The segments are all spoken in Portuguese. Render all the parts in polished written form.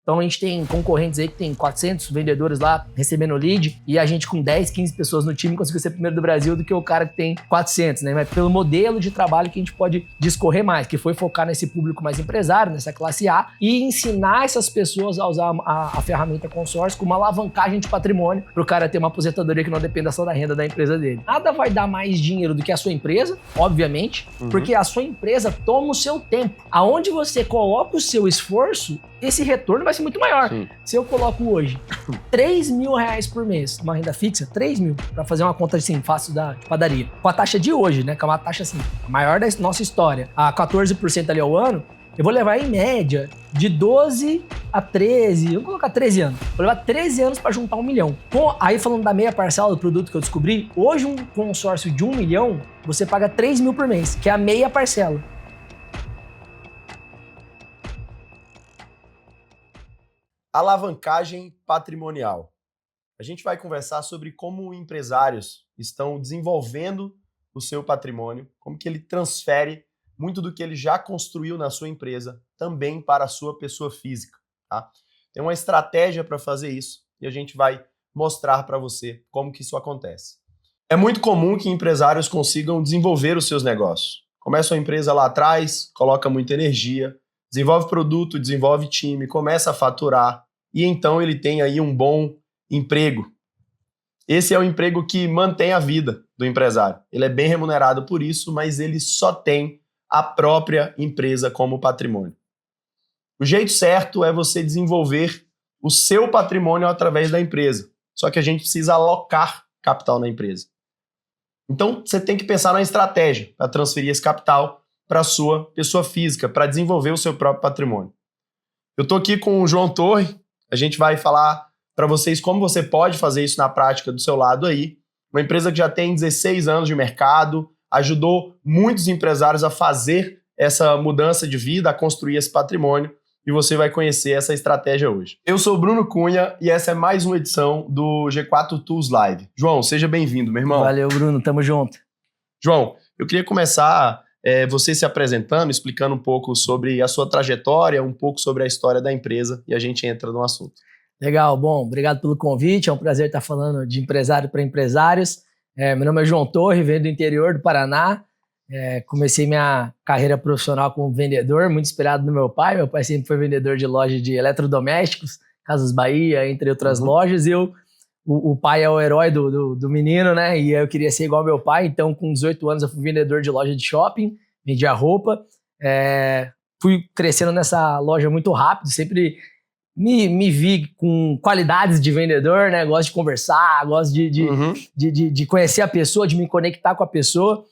Então a gente tem concorrentes aí que tem 400 vendedores lá recebendo lead e a gente com 10, 15 pessoas no time conseguiu ser primeiro do Brasil do que o cara que tem 400, né? Mas pelo modelo de trabalho que a gente pode discorrer mais, que foi focar nesse público mais empresário, nessa classe A, e ensinar essas pessoas a usar a ferramenta consórcio com uma alavancagem de patrimônio para o cara ter uma aposentadoria que não dependa só da renda da empresa dele. Nada vai dar mais dinheiro do que a sua empresa, obviamente, porque a sua empresa toma o seu tempo. Aonde você coloca o seu esforço, esse retorno vai ser muito maior. Sim. Se eu coloco hoje R$3.000 por mês, uma renda fixa, 3 mil, para fazer uma conta assim, fácil de padaria, com a taxa de hoje, né, que é uma taxa assim, a maior da nossa história, a 14% ali ao ano, eu vou levar em média de 12 a 13, vamos colocar 13 anos. Vou levar 13 anos para juntar 1 milhão. Aí falando da meia parcela do produto que eu descobri, hoje um consórcio de 1 milhão, você paga 3 mil por mês, que é a meia parcela. Alavancagem patrimonial. A gente vai conversar sobre como empresários estão desenvolvendo o seu patrimônio, como que ele transfere muito do que ele já construiu na sua empresa também para a sua pessoa física. Tá? Tem uma estratégia para fazer isso e a gente vai mostrar para você como que isso acontece. É muito comum que empresários consigam desenvolver os seus negócios. Começa uma empresa lá atrás, coloca muita energia, desenvolve produto, desenvolve time, começa a faturar e então ele tem aí um bom emprego. Esse é o emprego que mantém a vida do empresário. Ele é bem remunerado por isso, mas ele só tem a própria empresa como patrimônio. O jeito certo é você desenvolver o seu patrimônio através da empresa. Só que a gente precisa alocar capital na empresa. Então, você tem que pensar na estratégia para transferir esse capital para a sua pessoa física, para desenvolver o seu próprio patrimônio. Eu estou aqui com o João Torre, a gente vai falar para vocês como você pode fazer isso na prática do seu lado aí. Uma empresa que já tem 16 anos de mercado, ajudou muitos empresários a fazer essa mudança de vida, a construir esse patrimônio, e você vai conhecer essa estratégia hoje. Eu sou o Bruno Cunha e essa é mais uma edição do G4 Tools Live. João, seja bem-vindo, meu irmão. Valeu, Bruno, tamo junto. João, eu queria começar você se apresentando, explicando um pouco sobre a sua trajetória, um pouco sobre a história da empresa e a gente entra no assunto. Legal, bom, obrigado pelo convite, é um prazer estar falando de empresário para empresários. Meu nome é João Torre, venho do interior do Paraná, comecei minha carreira profissional como vendedor, muito inspirado no meu pai sempre foi vendedor de loja de eletrodomésticos, Casas Bahia, entre outras lojas, e o pai é o herói do menino, né, e eu queria ser igual ao meu pai, então com 18 anos eu fui vendedor de loja de shopping, vendia roupa, fui crescendo nessa loja muito rápido, sempre me vi com qualidades de vendedor, né? Gosto de conversar, gosto de conhecer a pessoa, de me conectar com a pessoa.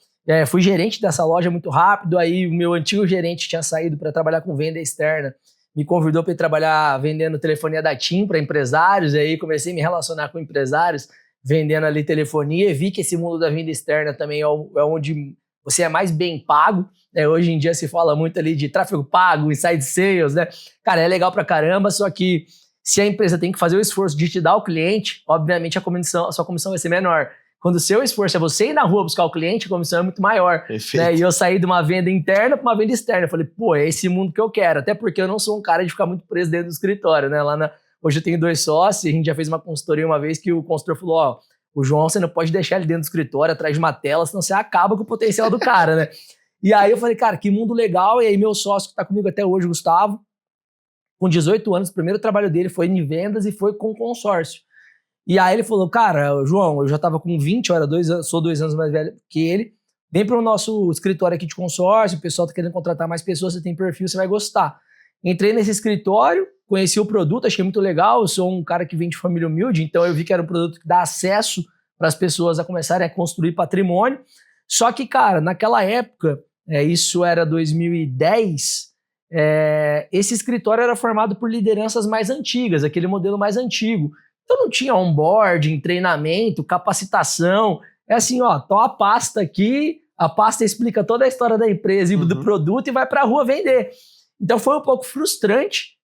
Fui gerente dessa loja muito rápido, aí o meu antigo gerente tinha saído para trabalhar com venda externa, me convidou para ir trabalhar vendendo telefonia da TIM para empresários, aí comecei a me relacionar com empresários, vendendo ali telefonia, e vi que esse mundo da venda externa também é onde você é mais bem pago, né? Hoje em dia se fala muito ali de tráfego pago, inside sales, né? Cara, é legal pra caramba, só que se a empresa tem que fazer o esforço de te dar o cliente, obviamente a sua comissão vai ser menor. Quando o seu esforço é você ir na rua buscar o cliente, a comissão é muito maior. Né? E eu saí de uma venda interna para uma venda externa. Eu falei, pô, é esse mundo que eu quero. Até porque eu não sou um cara de ficar muito preso dentro do escritório, né? Hoje eu tenho 2 sócios, e a gente já fez uma consultoria uma vez que o consultor falou, ó, o João, você não pode deixar ele dentro do escritório, atrás de uma tela, senão você acaba com o potencial do cara, né? E aí eu falei, cara, que mundo legal. E aí meu sócio que tá comigo até hoje, Gustavo, com 18 anos, o primeiro trabalho dele foi em vendas e foi com consórcio. E aí ele falou, cara, João, eu já tava com 20, eu era 2 anos, sou 2 anos mais velho que ele, vem pro nosso escritório aqui de consórcio, o pessoal tá querendo contratar mais pessoas, você tem perfil, você vai gostar. Entrei nesse escritório, conheci o produto, achei muito legal, eu sou um cara que vem de família humilde, então eu vi que era um produto que dá acesso para as pessoas a começarem a construir patrimônio. Só que, cara, naquela época, isso era 2010, esse escritório era formado por lideranças mais antigas, aquele modelo mais antigo. Então não tinha onboarding, treinamento, capacitação. É assim, ó, toma a pasta aqui, a pasta explica toda a história da empresa e do produto e vai para a rua vender. Então foi um pouco frustrante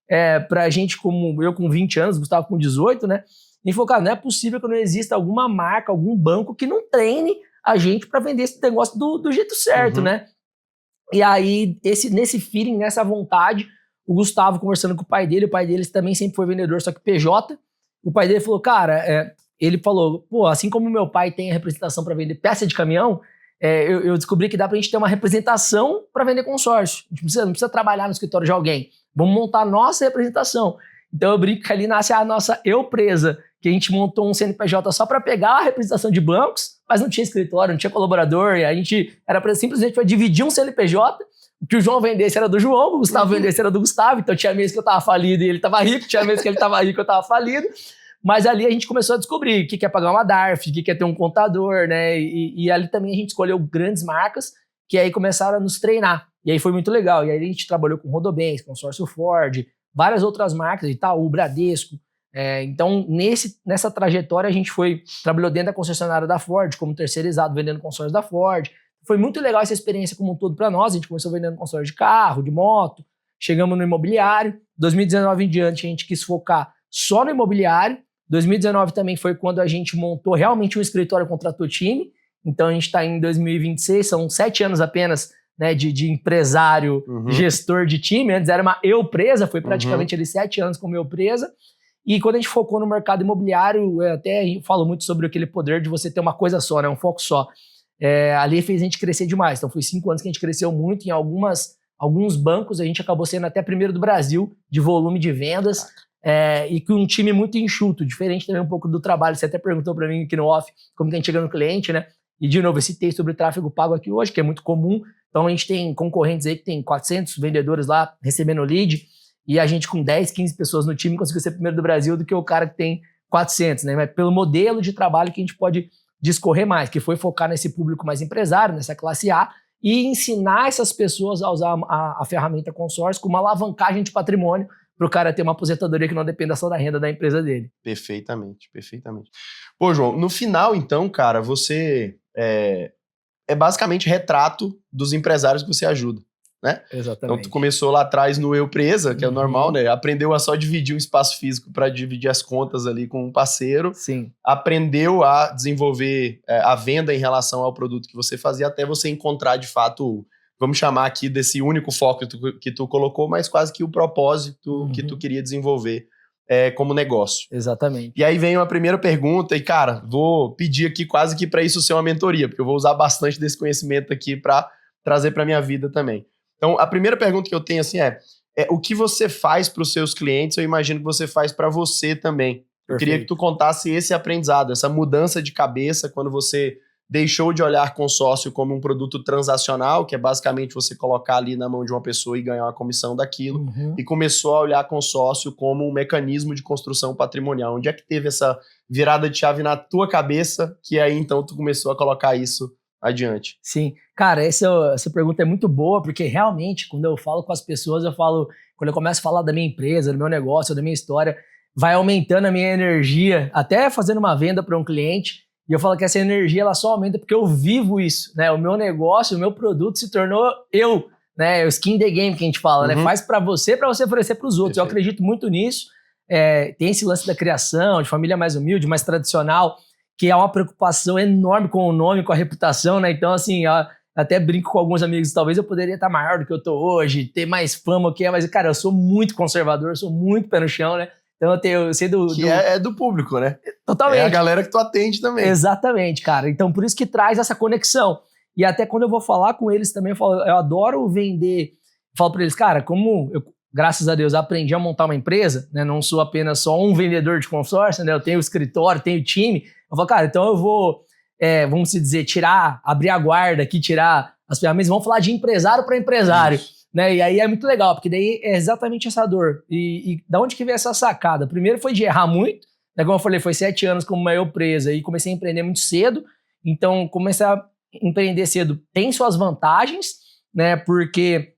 pra gente, como eu com 20 anos, Gustavo com 18, né? E falou, cara, não é possível que não exista alguma marca, algum banco que não treine a gente para vender esse negócio do jeito certo, né? E aí, nesse feeling, nessa vontade, o Gustavo conversando com o pai dele também sempre foi vendedor, só que PJ. O pai dele falou, cara, ele falou, pô, assim como meu pai tem a representação para vender peça de caminhão, eu descobri que dá pra gente ter uma representação para vender consórcio. A gente não precisa trabalhar no escritório de alguém. Vamos montar a nossa representação. Então eu brinco que ali nasce a nossa eu-presa, que a gente montou um CNPJ só para pegar a representação de bancos, mas não tinha escritório, não tinha colaborador, e a gente era simplesmente para dividir um CNPJ. O que o João vendesse era do João, o Gustavo vendesse era do Gustavo, então tinha mês que eu tava falido e ele tava rico, tinha mês que ele tava rico e eu tava falido. Mas ali a gente começou a descobrir o que é pagar uma DARF, o que é ter um contador, né? E ali também a gente escolheu grandes marcas que aí começaram a nos treinar. E aí foi muito legal. E aí a gente trabalhou com Rodobens, Consórcio Ford, várias outras marcas, Itaú, Bradesco. Então, nessa trajetória, a gente trabalhou dentro da concessionária da Ford, como terceirizado, vendendo consórcio da Ford. Foi muito legal essa experiência como um todo para nós. A gente começou vendendo consórcio de carro, de moto, chegamos no imobiliário. 2019 em diante, a gente quis focar só no imobiliário. 2019 também foi quando a gente montou realmente um escritório, contratou time. Então, a gente está em 2026, são 7 anos apenas, né, de empresário, gestor de time. Antes era uma eu-presa, foi praticamente ali 7 anos como eu-presa. E quando a gente focou no mercado imobiliário, eu até falo muito sobre aquele poder de você ter uma coisa só, né, um foco só. Ali fez a gente crescer demais. Então, foi 5 anos que a gente cresceu muito. Em alguns bancos, a gente acabou sendo até primeiro do Brasil de volume de vendas. E com um time muito enxuto, diferente também um pouco do trabalho. Você até perguntou para mim aqui no off como que a gente chega no cliente, né? E, de novo, eu citei sobre tráfego pago aqui hoje, que é muito comum. Então, a gente tem concorrentes aí que tem 400 vendedores lá recebendo lead, e a gente com 10, 15 pessoas no time conseguiu ser primeiro do Brasil do que o cara que tem 400, né? Mas pelo modelo de trabalho que a gente pode discorrer mais, que foi focar nesse público mais empresário, nessa classe A, e ensinar essas pessoas a usar a ferramenta consórcio como uma alavancagem de patrimônio para o cara ter uma aposentadoria que não dependa só da renda da empresa dele. Perfeitamente, perfeitamente. Pô, João, no final, então, cara, você é basicamente retrato dos empresários que você ajuda, né? Exatamente. Então, tu começou lá atrás no eu-presa, que é o normal, né? Aprendeu a só dividir um espaço físico para dividir as contas ali com um parceiro. Sim. Aprendeu a desenvolver a venda em relação ao produto que você fazia, até você encontrar, de fato, vamos chamar aqui desse único foco que tu colocou, mas quase que o propósito que tu queria desenvolver como negócio. Exatamente. E aí vem uma primeira pergunta, e cara, vou pedir aqui quase que para isso ser uma mentoria, porque eu vou usar bastante desse conhecimento aqui para trazer para minha vida também. Então, a primeira pergunta que eu tenho assim é o que você faz para os seus clientes, eu imagino que você faz para você também. Perfeito. Eu queria que tu contasse esse aprendizado, essa mudança de cabeça quando você deixou de olhar consórcio como um produto transacional, que é basicamente você colocar ali na mão de uma pessoa e ganhar uma comissão daquilo, e começou a olhar consórcio como um mecanismo de construção patrimonial. Onde é que teve essa virada de chave na tua cabeça, que aí então tu começou a colocar isso adiante? Sim. Cara, essa pergunta é muito boa, porque realmente, quando eu falo com as pessoas, quando eu começo a falar da minha empresa, do meu negócio, da minha história, vai aumentando a minha energia, até fazendo uma venda para um cliente. E eu falo que essa energia ela só aumenta porque eu vivo isso, né? O meu negócio, o meu produto se tornou eu, né? O skin the game que a gente fala, né? Faz para você oferecer para os outros. Perfeito. Eu acredito muito nisso. Tem esse lance da criação, de família mais humilde, mais tradicional, que é uma preocupação enorme com o nome, com a reputação, né? Então, assim, até brinco com alguns amigos, talvez eu poderia estar maior do que eu tô hoje, ter mais fama, mas, cara, eu sou muito conservador, sou muito pé no chão, né? Então eu sei Que é do público, né? Totalmente. É a galera que tu atende também. Exatamente, cara. Então por isso que traz essa conexão. E até quando eu vou falar com eles também, eu adoro vender. Eu falo para eles, cara, como eu, graças a Deus, aprendi a montar uma empresa, né? Não sou apenas só um vendedor de consórcio, né? Eu tenho escritório, tenho time. Eu falo, cara, então eu vou, vamos dizer, abrir a guarda aqui, tirar as ferramentas, vamos falar de empresário para empresário. Né? E aí é muito legal, porque daí é exatamente essa dor. E da onde que veio essa sacada? Primeiro foi de errar muito, né? Como eu falei, foi 7 anos como uma eu-presa e comecei a empreender muito cedo. Então, começar a empreender cedo tem suas vantagens, né? Porque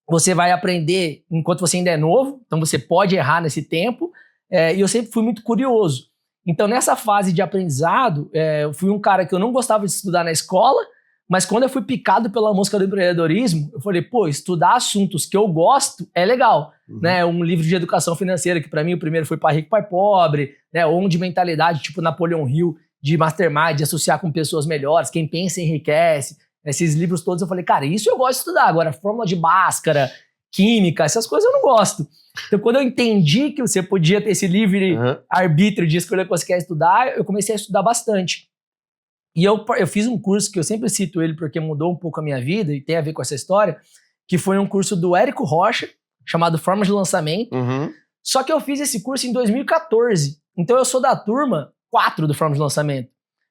você vai aprender enquanto você ainda é novo, então você pode errar nesse tempo. E eu sempre fui muito curioso. Então, nessa fase de aprendizado, eu fui um cara que eu não gostava de estudar na escola, mas quando eu fui picado pela música do empreendedorismo, eu falei, pô, estudar assuntos que eu gosto é legal, né? Um livro de educação financeira, que para mim o primeiro foi Pai Rico, Pai Pobre, né? Ou um de mentalidade, tipo Napoleão Hill, de mastermind, de associar com pessoas melhores, quem pensa enriquece. Esses livros todos eu falei, cara, isso eu gosto de estudar. Agora, Fórmula de Bhaskara, química, essas coisas eu não gosto. Então, quando eu entendi que você podia ter esse livre arbítrio de escolher o que você quer estudar, eu comecei a estudar bastante. E eu fiz um curso que eu sempre cito ele porque mudou um pouco a minha vida e tem a ver com essa história, que foi um curso do Érico Rocha, chamado Formas de Lançamento. Só que eu fiz esse curso em 2014. Então eu sou da turma 4 do Formas de Lançamento.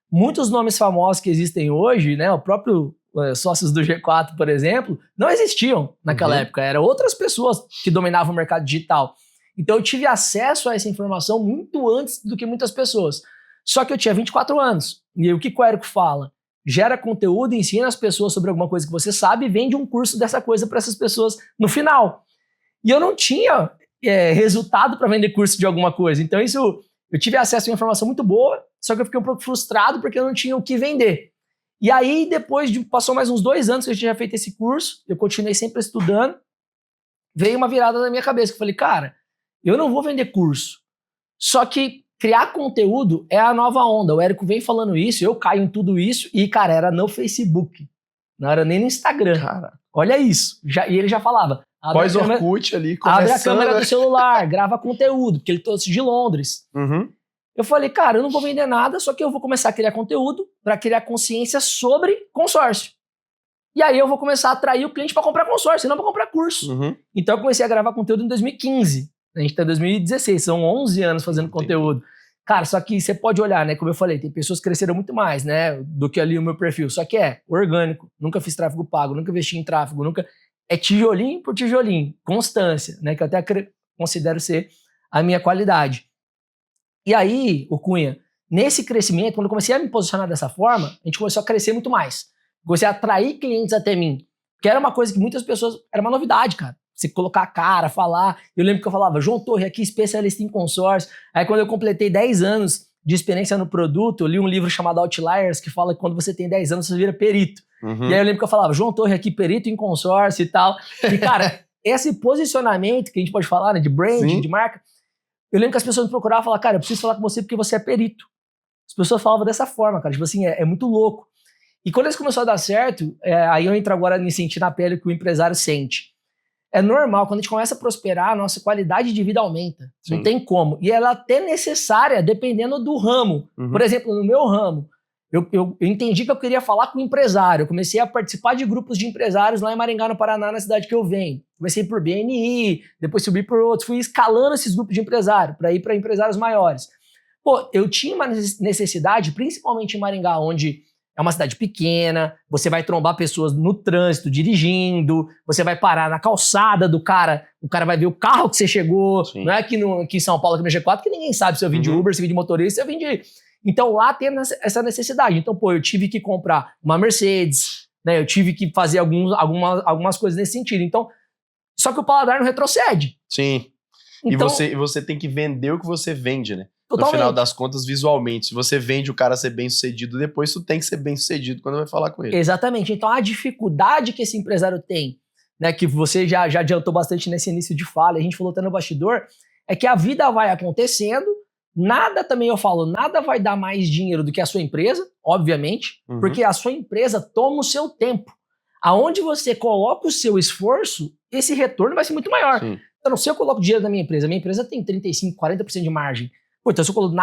Muitos nomes famosos que existem hoje, né, o próprio sócios do G4, por exemplo, não existiam naquela época. Eram outras pessoas que dominavam o mercado digital. Então eu tive acesso a essa informação muito antes do que muitas pessoas. Só que eu tinha 24 anos. E o que o Érico fala? Gera conteúdo, ensina as pessoas sobre alguma coisa que você sabe e vende um curso dessa coisa para essas pessoas no final. E eu não tinha resultado para vender curso de alguma coisa. Então eu tive acesso a uma informação muito boa, só que eu fiquei um pouco frustrado porque eu não tinha o que vender. E aí, passou mais uns 2 anos que eu tinha feito esse curso, eu continuei sempre estudando, veio uma virada na minha cabeça, que eu falei, cara, eu não vou vender curso. Só que criar conteúdo é a nova onda. O Érico vem falando isso, eu caio em tudo isso, e, cara, era no Facebook. Não era nem no Instagram. Cara. Olha isso. E ele já falava. Pós-Orkut ali, começando. Abre a câmera do celular, grava conteúdo, porque ele trouxe de Londres. Eu falei, cara, eu não vou vender nada, só que eu vou começar a criar conteúdo para criar consciência sobre consórcio. E aí eu vou começar a atrair o cliente para comprar consórcio, não para comprar curso. Então eu comecei a gravar conteúdo em 2015. A gente tá em 2016, são 11 anos fazendo conteúdo. Cara, só que você pode olhar, né? Como eu falei, tem pessoas que cresceram muito mais, né? Do que ali o meu perfil. Só que é orgânico. Nunca fiz tráfego pago, nunca investi em tráfego, nunca... É tijolinho por tijolinho. Constância, né? Que eu até considero ser a minha qualidade. E aí, o Cunha, nesse crescimento, quando eu comecei a me posicionar dessa forma, a gente começou a crescer muito mais. Comecei a atrair clientes até mim. Que era uma coisa que muitas pessoas... Era uma novidade, cara. Você colocar a cara, falar. Eu lembro que eu falava, João Torre aqui, especialista em consórcio. Aí quando eu completei 10 anos de experiência no produto, eu li um livro chamado Outliers, que fala que quando você tem 10 anos, você vira perito. E aí eu lembro que eu falava, João Torre aqui, perito em consórcio e tal. E, cara, esse posicionamento que a gente pode falar, né, de branding, de marca, eu lembro que as pessoas me procuravam e falavam, cara, eu preciso falar com você porque você é perito. As pessoas falavam dessa forma, cara. Tipo assim, é muito louco. E quando isso começou a dar certo, aí eu entro agora em sentir na pele o que o empresário sente. É normal, quando a gente começa a prosperar, a nossa qualidade de vida aumenta. Não tem como. E ela é até necessária, dependendo do ramo. Por exemplo, no meu ramo, eu entendi que eu queria falar com o empresário. Eu comecei a participar de grupos de empresários lá em Maringá, no Paraná, na cidade que eu venho. Comecei por BNI, depois subi por outros. Fui escalando esses grupos de empresário para ir para empresários maiores. Pô, eu tinha uma necessidade, principalmente em Maringá, onde é uma cidade pequena, você vai trombar pessoas no trânsito, dirigindo, você vai parar na calçada do cara, o cara vai ver o carro que você chegou. Não é aqui em São Paulo, aqui no G4, que ninguém sabe se eu vim de Uber, se eu vim de motorista, se eu vim de... Então lá tem essa necessidade. Então, pô, eu tive que comprar uma Mercedes, né? Eu tive que fazer algumas coisas nesse sentido. Então, só que o paladar não retrocede. Sim. Então, e você tem que vender o que você vende, né? Totalmente. No final das contas, visualmente. Se você vende o cara ser bem sucedido, depois tu tem que ser bem sucedido quando vai falar com ele. Exatamente. Então a dificuldade que esse empresário tem, né, que você já adiantou bastante nesse início de fala, a gente falou até no bastidor, é que a vida vai acontecendo, nada vai dar mais dinheiro do que a sua empresa, obviamente, porque a sua empresa toma o seu tempo. Aonde você coloca o seu esforço, esse retorno vai ser muito maior. Então, se eu coloco dinheiro na minha empresa tem 35%, 40% de margem. Pô, então se eu coloco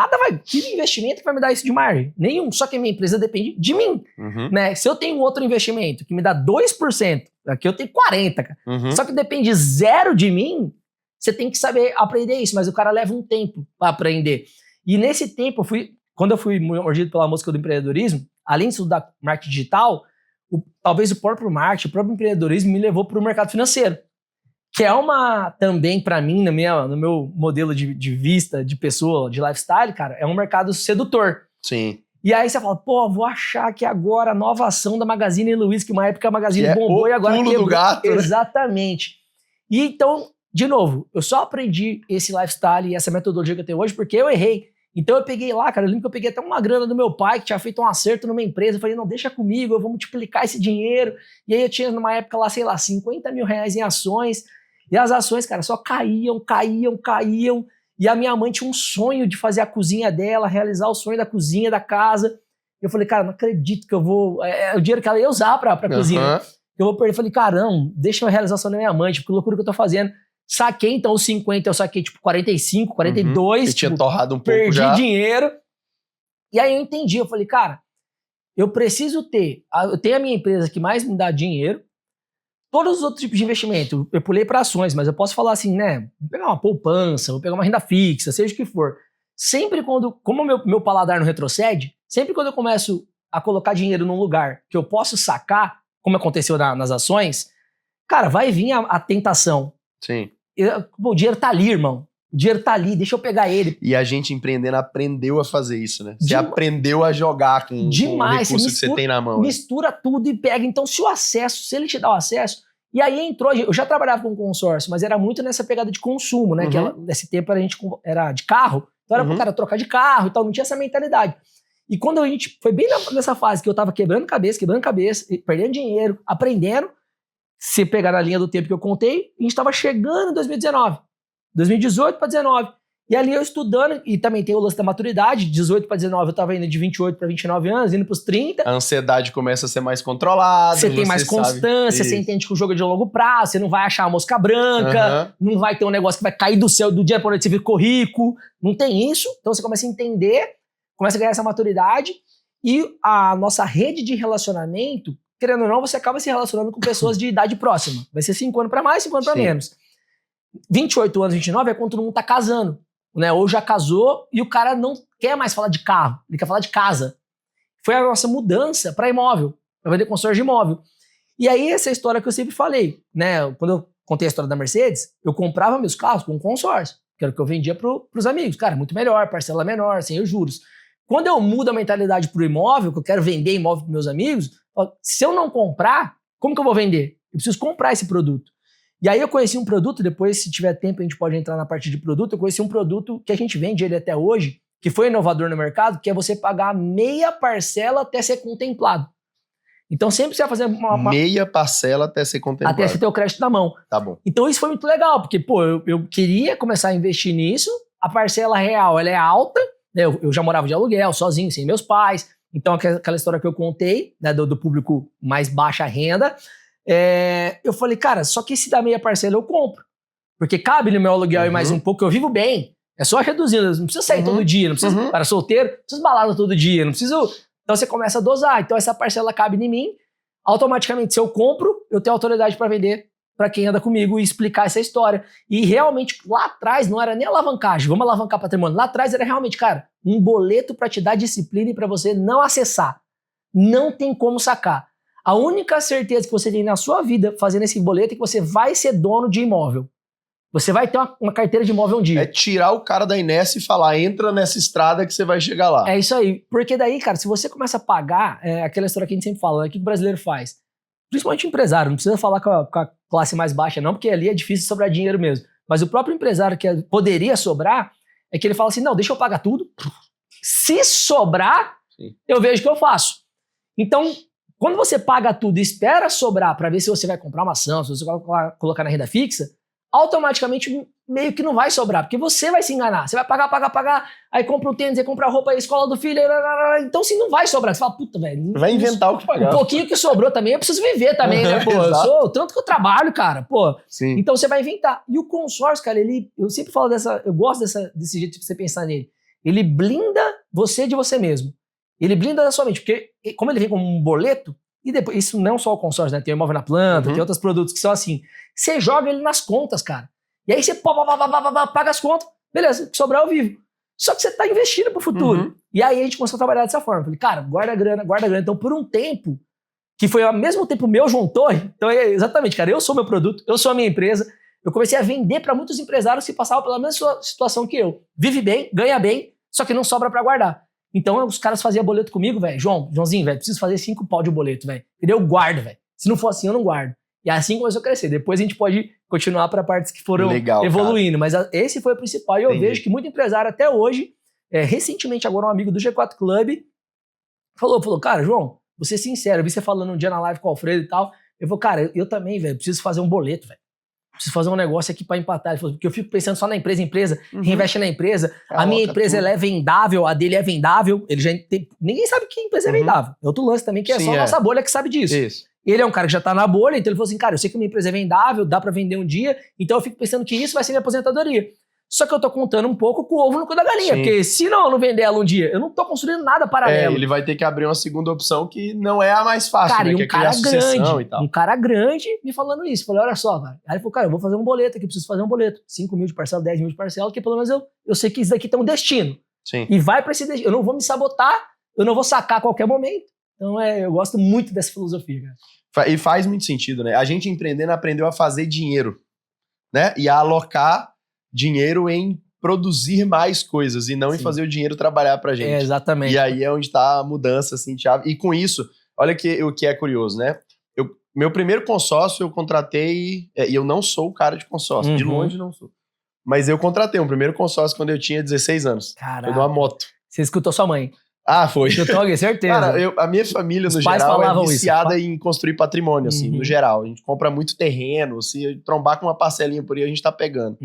que investimento que vai me dar isso de margem? Nenhum, só que a minha empresa depende de mim. Né? Se eu tenho um outro investimento que me dá 2%, aqui eu tenho 40%, cara. Só que depende 0 de mim, você tem que saber aprender isso, mas o cara leva um tempo para aprender. E nesse tempo, quando eu fui mordido pela mosca do empreendedorismo, além de estudar marketing digital, talvez o próprio marketing, o próprio empreendedorismo me levou para o mercado financeiro. Que é também para mim, no meu modelo de vista, de pessoa, de lifestyle, cara, é um mercado sedutor. Sim. E aí você fala, pô, vou achar que agora a nova ação da Magazine Luiza, que uma época a Magazine bombou e agora quebrou. Do gato, né? Exatamente. E então, de novo, eu só aprendi esse lifestyle e essa metodologia que eu tenho hoje porque eu errei. Então eu peguei lá, cara, eu lembro que eu peguei até uma grana do meu pai que tinha feito um acerto numa empresa, eu falei, não, deixa comigo, eu vou multiplicar esse dinheiro. E aí eu tinha numa época lá, sei lá, 50 mil reais em ações. E as ações, cara, só caíam. E a minha mãe tinha um sonho de fazer a cozinha dela, realizar o sonho da cozinha da casa. Eu falei, cara, não acredito que eu vou... É o dinheiro que ela ia usar pra cozinha. que eu vou perder. Falei, caramba, deixa a realização da minha mãe, tipo, que loucura que eu tô fazendo. Saquei, então, os 50, eu saquei, tipo, 45, 42. Você tinha torrado um pouco perdi já. dinheiro. E aí eu entendi, eu falei, cara, eu preciso ter, eu tenho a minha empresa que mais me dá dinheiro, todos os outros tipos de investimento, eu pulei para ações, mas eu posso falar assim, né, vou pegar uma poupança, vou pegar uma renda fixa, seja o que for. Sempre quando, como o meu paladar não retrocede, sempre quando eu começo a colocar dinheiro num lugar que eu posso sacar, como aconteceu nas ações, cara, vai vir a tentação. Sim. O dinheiro tá ali, irmão. O dinheiro tá ali, deixa eu pegar ele. E a gente empreendendo aprendeu a fazer isso, né? Você aprendeu a jogar com o recurso que você tem na mão. Mistura tudo e pega. Então, se ele te dá o acesso... E aí entrou... Eu já trabalhava com consórcio, mas era muito nessa pegada de consumo, né? Que nesse tempo a gente era de carro. Então era pro cara trocar de carro e tal. Não tinha essa mentalidade. E quando a gente... Foi bem nessa fase que eu tava quebrando cabeça, perdendo dinheiro, aprendendo. Se pegar na linha do tempo que eu contei, a gente tava chegando em 2019. 2018 para 19. E ali eu estudando, e também tem o lance da maturidade, 18 para 19 eu tava indo de 28 para 29 anos, indo pros 30. A ansiedade começa a ser mais controlada. Você tem mais constância, você entende que o jogo é de longo prazo, você não vai achar a mosca branca, não vai ter um negócio que vai cair do céu do dia para noite você ficou rico. Não tem isso. Então você começa a entender, começa a ganhar essa maturidade, e a nossa rede de relacionamento, querendo ou não, você acaba se relacionando com pessoas de idade próxima. Vai ser 5 anos para mais, 5 anos para menos. 28 anos, 29 é quando todo mundo tá casando, né? Ou já casou e o cara não quer mais falar de carro, ele quer falar de casa. Foi a nossa mudança para imóvel, para vender consórcio de imóvel. E aí essa é a história que eu sempre falei, né? Quando eu contei a história da Mercedes, eu comprava meus carros com consórcio, que era o que eu vendia pros amigos. Cara, muito melhor, parcela menor, sem os juros. Quando eu mudo a mentalidade pro imóvel, que eu quero vender imóvel pros meus amigos, se eu não comprar, como que eu vou vender? Eu preciso comprar esse produto. E aí eu conheci um produto, depois se tiver tempo a gente pode entrar na parte de produto, eu conheci um produto que a gente vende ele até hoje, que foi inovador no mercado, que é você pagar meia parcela até ser contemplado. Então sempre você vai fazer meia parcela até ser contemplado. Até você ter o crédito na mão. Tá bom. Então isso foi muito legal, porque pô, eu queria começar a investir nisso, a parcela real ela é alta, né? Eu já morava de aluguel, sozinho, sem meus pais, então aquela história que eu contei, né, do público mais baixa renda, eu falei, cara, só que se dá meia parcela eu compro. Porque cabe no meu aluguel e mais um pouco, eu vivo bem. É só reduzindo, não precisa sair todo dia, não precisa, para solteiro, não precisa balada todo dia, não preciso... Então você começa a dosar, então essa parcela cabe em mim, automaticamente se eu compro, eu tenho autoridade para vender para quem anda comigo e explicar essa história. E realmente lá atrás não era nem alavancagem, vamos alavancar patrimônio, lá atrás era realmente, cara, um boleto para te dar disciplina e para você não acessar. Não tem como sacar. A única certeza que você tem na sua vida fazendo esse boleto é que você vai ser dono de imóvel. Você vai ter uma carteira de imóvel um dia. É tirar o cara da inércia e falar, entra nessa estrada que você vai chegar lá. É isso aí. Porque daí, cara, se você começa a pagar, aquela história que a gente sempre fala, o que o brasileiro faz? Principalmente o empresário, não precisa falar com a classe mais baixa não, porque ali é difícil sobrar dinheiro mesmo. Mas o próprio empresário que poderia sobrar, é que ele fala assim, não, deixa eu pagar tudo. Se sobrar, eu vejo o que eu faço. Então... Quando você paga tudo e espera sobrar para ver se você vai comprar uma ação, se você vai colocar na renda fixa, automaticamente meio que não vai sobrar, porque você vai se enganar. Você vai pagar, aí compra um tênis, aí compra a roupa, a escola do filho, então assim, não vai sobrar. Você fala, puta, velho. Vai inventar o que pagar. Um pouquinho que sobrou também, eu preciso viver também, né, pô? Eu sou tanto que eu trabalho, cara, pô. Sim. Então você vai inventar. E o consórcio, cara, eu sempre falo eu gosto desse jeito de você pensar nele. Ele blinda você de você mesmo. Ele blinda da sua mente, porque como ele vem como um boleto, e depois, isso não só o consórcio, né? Tem o imóvel na planta, tem outros produtos que são assim. Você joga ele nas contas, cara. E aí você paga as contas, beleza, o que sobrar eu vivo. Só que você tá investindo pro futuro. E aí a gente começou a trabalhar dessa forma. Falei, cara, guarda grana. Então por um tempo, que foi ao mesmo tempo meu João Torre, então exatamente, cara, eu sou meu produto, eu sou a minha empresa, eu comecei a vender para muitos empresários que passavam pela mesma situação que eu. Vive bem, ganha bem, só que não sobra para guardar. Então os caras faziam boleto comigo, velho. Joãozinho, velho, preciso fazer 5 pau de boleto, velho. E eu guardo, velho. Se não for assim, eu não guardo. E assim começou a crescer. Depois a gente pode continuar para partes que foram evoluindo. Cara. Mas esse foi o principal. E eu vejo que muito empresário até hoje, recentemente agora um amigo do G4 Club falou, cara, João, vou ser sincero, eu vi você falando um dia na live com o Alfredo e tal. Eu falei, cara, eu também, velho, preciso fazer um boleto, velho. Preciso fazer um negócio aqui para empatar. Ele falou, porque eu fico pensando só na empresa, reinveste na empresa. A minha empresa ela é vendável, a dele é vendável. Ele já ninguém sabe que a empresa é vendável. É outro lance também, que é só a nossa bolha que sabe disso. Isso. Ele é um cara que já tá na bolha, então ele falou assim, cara, eu sei que minha empresa é vendável, dá pra vender um dia, então eu fico pensando que isso vai ser minha aposentadoria. Só que eu tô contando um pouco com o ovo no cu da galinha, Sim. porque se não, eu não vender ela um dia, eu não tô construindo nada paralelo. Ele vai ter que abrir uma segunda opção que não é a mais fácil, Cara, né? e Que um é criar cara sucessão grande, e tal. um cara grande me falando isso. Falei, olha só, cara. Aí ele falou, cara, eu vou fazer um boleto aqui, preciso fazer um boleto. 5 mil de parcela, 10 mil de parcela, que pelo menos eu sei que isso daqui tem um destino. Sim. E vai pra esse destino. Eu não vou me sabotar, eu não vou sacar a qualquer momento. Então eu gosto muito dessa filosofia, cara. E faz muito sentido, né? A gente empreendendo aprendeu a fazer dinheiro, né? E a alocar dinheiro em produzir mais coisas e não em fazer o dinheiro trabalhar pra gente. Exatamente. E aí é onde tá a mudança, assim, de chave. E com isso, olha o que é curioso, né? Meu primeiro consórcio eu contratei, e eu não sou o cara de consórcio, de longe não sou. Mas eu contratei um primeiro consórcio quando eu tinha 16 anos. Caraca. Foi de uma moto. Você escutou sua mãe? Ah, foi. Escutou alguém, certeza. Cara, a minha família, Os no pais geral, é falavam viciada isso. em construir patrimônio, assim, no geral. A gente compra muito terreno, se trombar com uma parcelinha por aí, a gente tá pegando.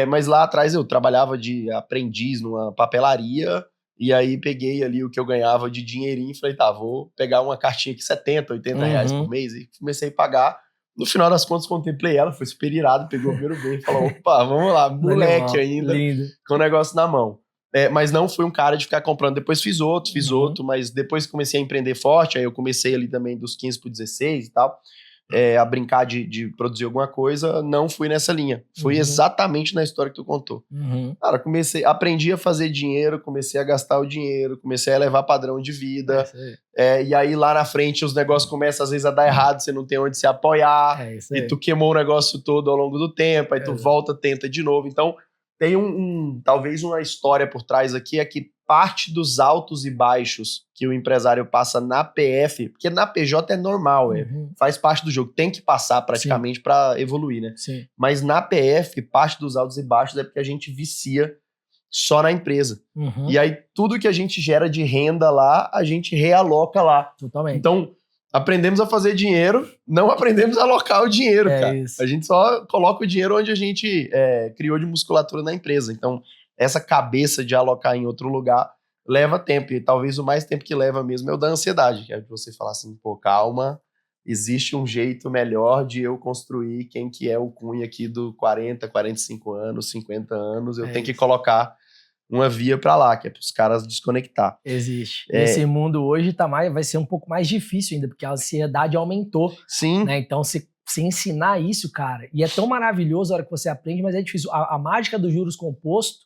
Mas lá atrás eu trabalhava de aprendiz numa papelaria, e aí peguei ali o que eu ganhava de dinheirinho e falei, tá, vou pegar uma cartinha aqui, 70, 80 reais por mês, e comecei a pagar. No final das contas, contemplei ela, foi super irado, pegou o primeiro bem e falou, opa, vamos lá, moleque ainda, lindo. com o negócio na mão. Mas não fui um cara de ficar comprando. Depois fiz outro, mas depois que comecei a empreender forte, aí eu comecei ali também dos 15 pro 16 e tal, a brincar de produzir alguma coisa, não fui nessa linha. Fui exatamente na história que tu contou. Cara, aprendi a fazer dinheiro, comecei a gastar o dinheiro, comecei a elevar padrão de vida. E aí lá na frente os negócios começam às vezes a dar errado, você não tem onde se apoiar, e tu queimou o negócio todo ao longo do tempo, aí tu volta, tenta de novo. Então, tem talvez uma história por trás aqui, é que parte dos altos e baixos que o empresário passa na PF, porque na PJ é normal, faz parte do jogo, tem que passar praticamente para evoluir, né? Sim. Mas na PF, parte dos altos e baixos é porque a gente vicia só na empresa. E aí tudo que a gente gera de renda lá, a gente realoca lá. Totalmente. Então, aprendemos a fazer dinheiro, não aprendemos a alocar o dinheiro, cara. Isso. A gente só coloca o dinheiro onde a gente criou de musculatura na empresa. Então, essa cabeça de alocar em outro lugar leva tempo. E talvez o mais tempo que leva mesmo é o da ansiedade, que é de você falar assim, pô, calma, existe um jeito melhor de eu construir quem que é o Cunha aqui do 40, 45 anos, 50 anos. Eu tenho que colocar uma via pra lá, que é pros caras desconectar. Existe. Esse mundo hoje vai ser um pouco mais difícil ainda, porque a ansiedade aumentou. Sim. Né? Então, se ensinar isso, cara, e é tão maravilhoso a hora que você aprende, mas é difícil. A mágica dos juros compostos,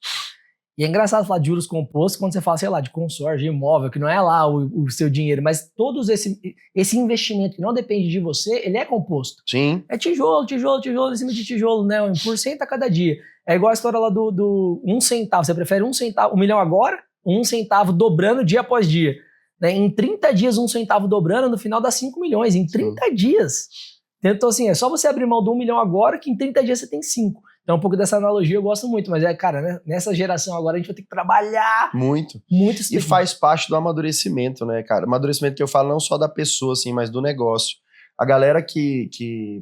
e é engraçado falar de juros compostos quando você fala, sei lá, de consórcio, de imóvel, que não é lá o seu dinheiro, mas todos esse investimento que não depende de você, ele é composto. Sim. É tijolo em cima de tijolo, né? 1% a cada dia. É igual a história lá do 1 centavo. Você prefere 1 centavo, 1 milhão agora, 1 centavo dobrando dia após dia. Né? Em 30 dias, 1 centavo dobrando, no final dá 5 milhões. Em 30 dias. Então, assim, é só você abrir mão de 1 milhão agora, que em 30 dias você tem 5. Então, um pouco dessa analogia eu gosto muito. Mas, cara, né, nessa geração agora a gente vai ter que trabalhar muito. E faz parte do amadurecimento, né, cara? Amadurecimento que eu falo não só da pessoa, assim, mas do negócio. A galera que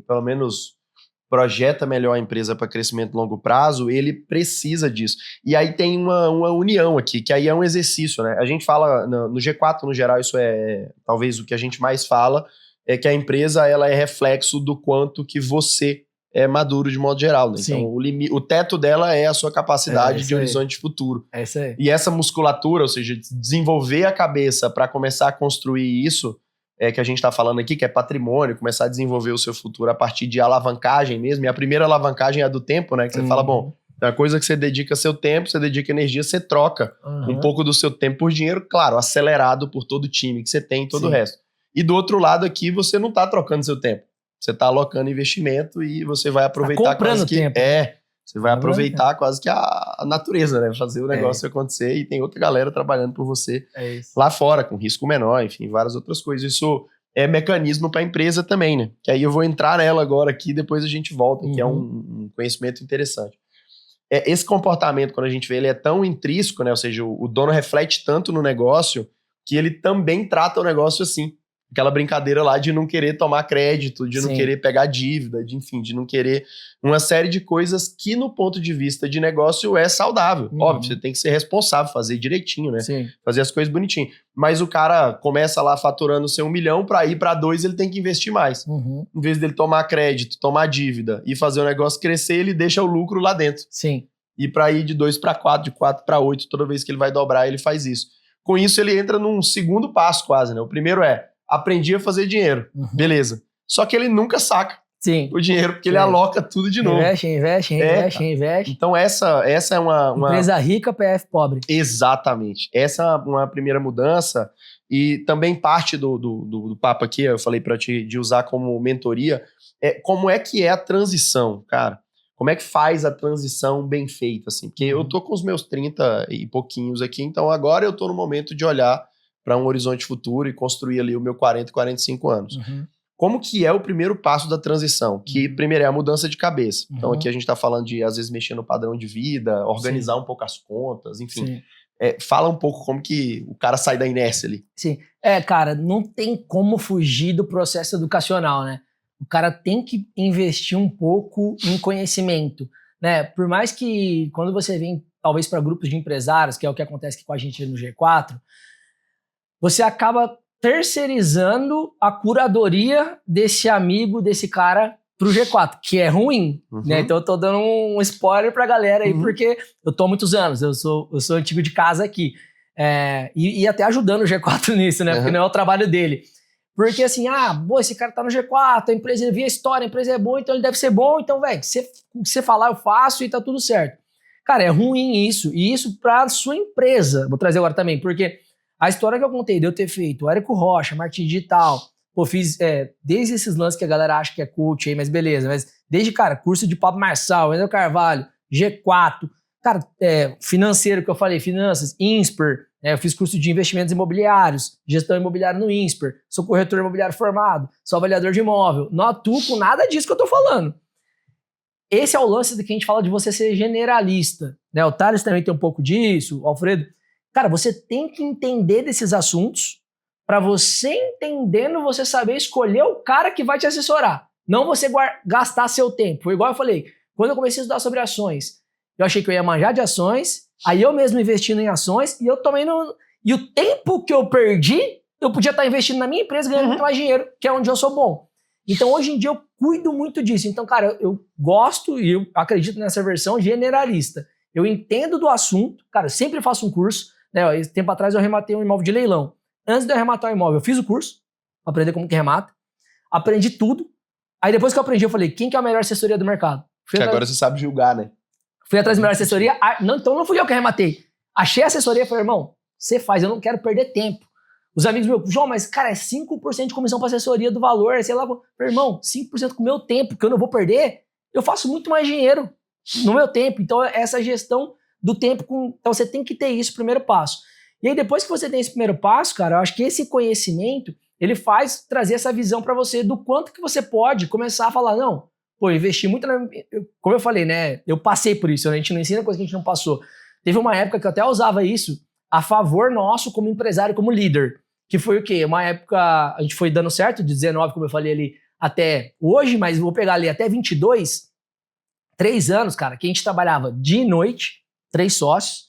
pelo menos projeta melhor a empresa para crescimento a longo prazo, ele precisa disso. E aí tem uma união aqui, que aí é um exercício, né? A gente fala, no G4, no geral, isso é talvez o que a gente mais fala, é que a empresa ela é reflexo do quanto que você é maduro de modo geral. Né? Então, o teto dela é a sua capacidade de horizonte de futuro. É isso aí. E essa musculatura, ou seja, desenvolver a cabeça para começar a construir isso, que a gente está falando aqui, que é patrimônio, começar a desenvolver o seu futuro a partir de alavancagem mesmo. E a primeira alavancagem é a do tempo, né? Que você fala, bom, é uma coisa que você dedica seu tempo, você dedica energia, você troca um pouco do seu tempo por dinheiro, claro, acelerado por todo o time que você tem e todo o resto. E do outro lado aqui, você não está trocando seu tempo. Você está alocando investimento e você vai aproveitar... Tá comprando tempo. Você vai aproveitar quase que a natureza, né? Fazer o negócio acontecer e tem outra galera trabalhando por você lá fora, com risco menor, enfim, várias outras coisas. Isso é mecanismo para a empresa também, né? Que aí eu vou entrar nela agora aqui, depois a gente volta, que é um conhecimento interessante. Esse comportamento, quando a gente vê, ele é tão intrínseco, né? Ou seja, o dono reflete tanto no negócio que ele também trata o negócio assim. aquela brincadeira lá de não querer tomar crédito, de não Sim. querer pegar dívida, de não querer uma série de coisas que no ponto de vista de negócio é saudável. Óbvio, você tem que ser responsável, fazer direitinho, né? Sim. Fazer as coisas bonitinho. Mas o cara começa lá faturando seu 1 milhão, para ir para 2 ele tem que investir mais. Em vez dele tomar crédito, tomar dívida e fazer o negócio crescer, ele deixa o lucro lá dentro. Sim. E para ir de 2 para 4, de 4 para 8, toda vez que ele vai dobrar, ele faz isso. Com isso, ele entra num segundo passo quase, né? O primeiro é, aprendi a fazer dinheiro. Beleza. Só que ele nunca saca o dinheiro, porque ele aloca tudo de novo. Investe. Então essa é uma... Empresa rica, PF pobre. Exatamente. Essa é uma primeira mudança e também parte do papo aqui, eu falei para ti, de usar como mentoria, como é que é a transição, cara? Como é que faz a transição bem feita, assim? Porque eu tô com os meus 30 e pouquinhos aqui, então agora eu tô no momento de olhar para um horizonte futuro e construir ali o meu 40, 45 anos. Como que é o primeiro passo da transição? Que primeiro é a mudança de cabeça. Então aqui a gente tá falando de, às vezes, mexer no padrão de vida, organizar um pouco as contas, enfim. Fala um pouco como que o cara sai da inércia ali. Sim. Cara, não tem como fugir do processo educacional, né? O cara tem que investir um pouco em conhecimento, né? Por mais que quando você vem, talvez, para grupos de empresários, que é o que acontece aqui com a gente no G4, você acaba terceirizando a curadoria desse amigo, desse cara, pro G4, que é ruim, né? Então eu tô dando um spoiler pra galera aí, porque eu tô há muitos anos, eu sou antigo de casa aqui. E até ajudando o G4 nisso, né? Porque não é o trabalho dele. Porque assim, esse cara tá no G4, a empresa, ele via a história, a empresa é boa, então ele deve ser bom, então, velho, o que você falar eu faço e tá tudo certo. Cara, é ruim isso, e isso pra sua empresa, vou trazer agora também, porque a história que eu contei de eu ter feito o Érico Rocha, marketing digital, fiz desde esses lances que a galera acha que é coach aí, mas beleza, mas desde, cara, curso de Pablo Marçal, Wendel Carvalho, G4, cara, financeiro que eu falei, finanças, INSPER, eu fiz curso de investimentos imobiliários, gestão imobiliária no INSPER, sou corretor imobiliário formado, sou avaliador de imóvel, não atuo com nada disso que eu tô falando. Esse é o lance de que a gente fala de você ser generalista, né? O Thales também tem um pouco disso, o Alfredo. Cara, você tem que entender desses assuntos para você entendendo, você saber escolher o cara que vai te assessorar. Não você gastar seu tempo. Igual eu falei, quando eu comecei a estudar sobre ações, eu achei que eu ia manjar de ações, aí eu mesmo investindo em ações, e eu tomei E o tempo que eu perdi, eu podia estar investindo na minha empresa, ganhando muito mais dinheiro, que é onde eu sou bom. Então, hoje em dia, eu cuido muito disso. Então, cara, eu gosto e eu acredito nessa versão generalista. Eu entendo do assunto, cara, eu sempre faço um curso, né? Esse tempo atrás eu rematei um imóvel de leilão. Antes de eu arrematar o imóvel, eu fiz o curso, aprender como que remata, aprendi tudo. Aí depois que eu aprendi, eu falei, quem que é a melhor assessoria do mercado? Agora você sabe julgar, né? Fui atrás da melhor assessoria, então não fui eu que arrematei. Achei a assessoria e falei, irmão, você faz, eu não quero perder tempo. Os amigos meus, João, mas cara, é 5% de comissão para assessoria do valor, sei lá. Falei, irmão, 5% com o meu tempo, que eu não vou perder, eu faço muito mais dinheiro no meu tempo. Então, essa gestão do tempo, então você tem que ter isso, primeiro passo. E aí, depois que você tem esse primeiro passo, cara, eu acho que esse conhecimento, ele faz trazer essa visão para você do quanto que você pode começar a falar, não, investi muito como eu falei, né, eu passei por isso, a gente não ensina coisa que a gente não passou. Teve uma época que eu até usava isso a favor nosso como empresário, como líder, que foi o quê? Uma época, a gente foi dando certo, de 19, como eu falei ali, até hoje, mas vou pegar ali até 22, 3 anos, cara, que a gente trabalhava dia e noite, 3 sócios,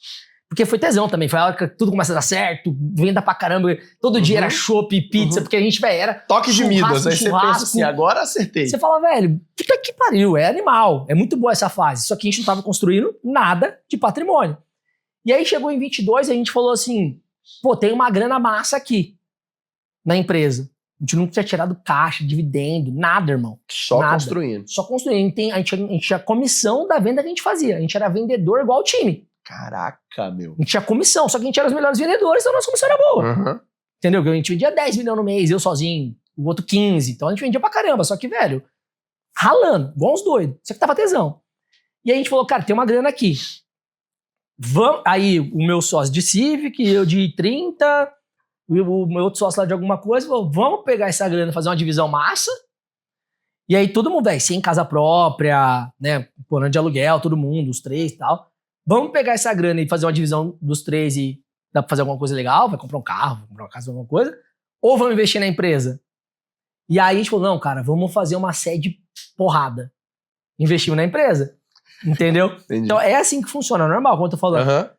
porque foi tesão também, foi a hora que tudo começa a dar certo, venda pra caramba, todo dia era chopp, pizza, porque a gente, era toque de Midas, aí você pensa assim, agora acertei. Você fala, velho, puta que pariu, é animal, é muito boa essa fase, só que a gente não tava construindo nada de patrimônio. E aí chegou em 22, a gente falou assim, tem uma grana massa aqui na empresa. A gente não tinha tirado caixa, dividendo, nada, irmão. Só nada. Construindo. Só construindo. A gente tinha comissão da venda que a gente fazia. A gente era vendedor igual o time. Caraca, meu. A gente tinha comissão, só que a gente era os melhores vendedores, então a nossa comissão era boa. Entendeu? A gente vendia 10 milhões no mês, eu sozinho, o outro 15. Então a gente vendia pra caramba, só que, velho, ralando, igual uns doidos. Só que tava tesão. E aí a gente falou, cara, tem uma grana aqui. Aí o meu sócio de Civic, eu de 30, o meu outro sócio lá de alguma coisa, falou, vamos pegar essa grana, fazer uma divisão massa. E aí todo mundo, sem casa própria, né, morando de aluguel, todo mundo, os 3 e tal. Vamos pegar essa grana e fazer uma divisão dos 3 e dá pra fazer alguma coisa legal, vai comprar um carro, vai comprar uma casa, alguma coisa. ou vamos investir na empresa? E aí a gente falou, não, cara, vamos fazer uma sede porrada. Investimos na empresa. Entendeu? Entendi. Então é assim que funciona, normal, como eu tô falando. Aham.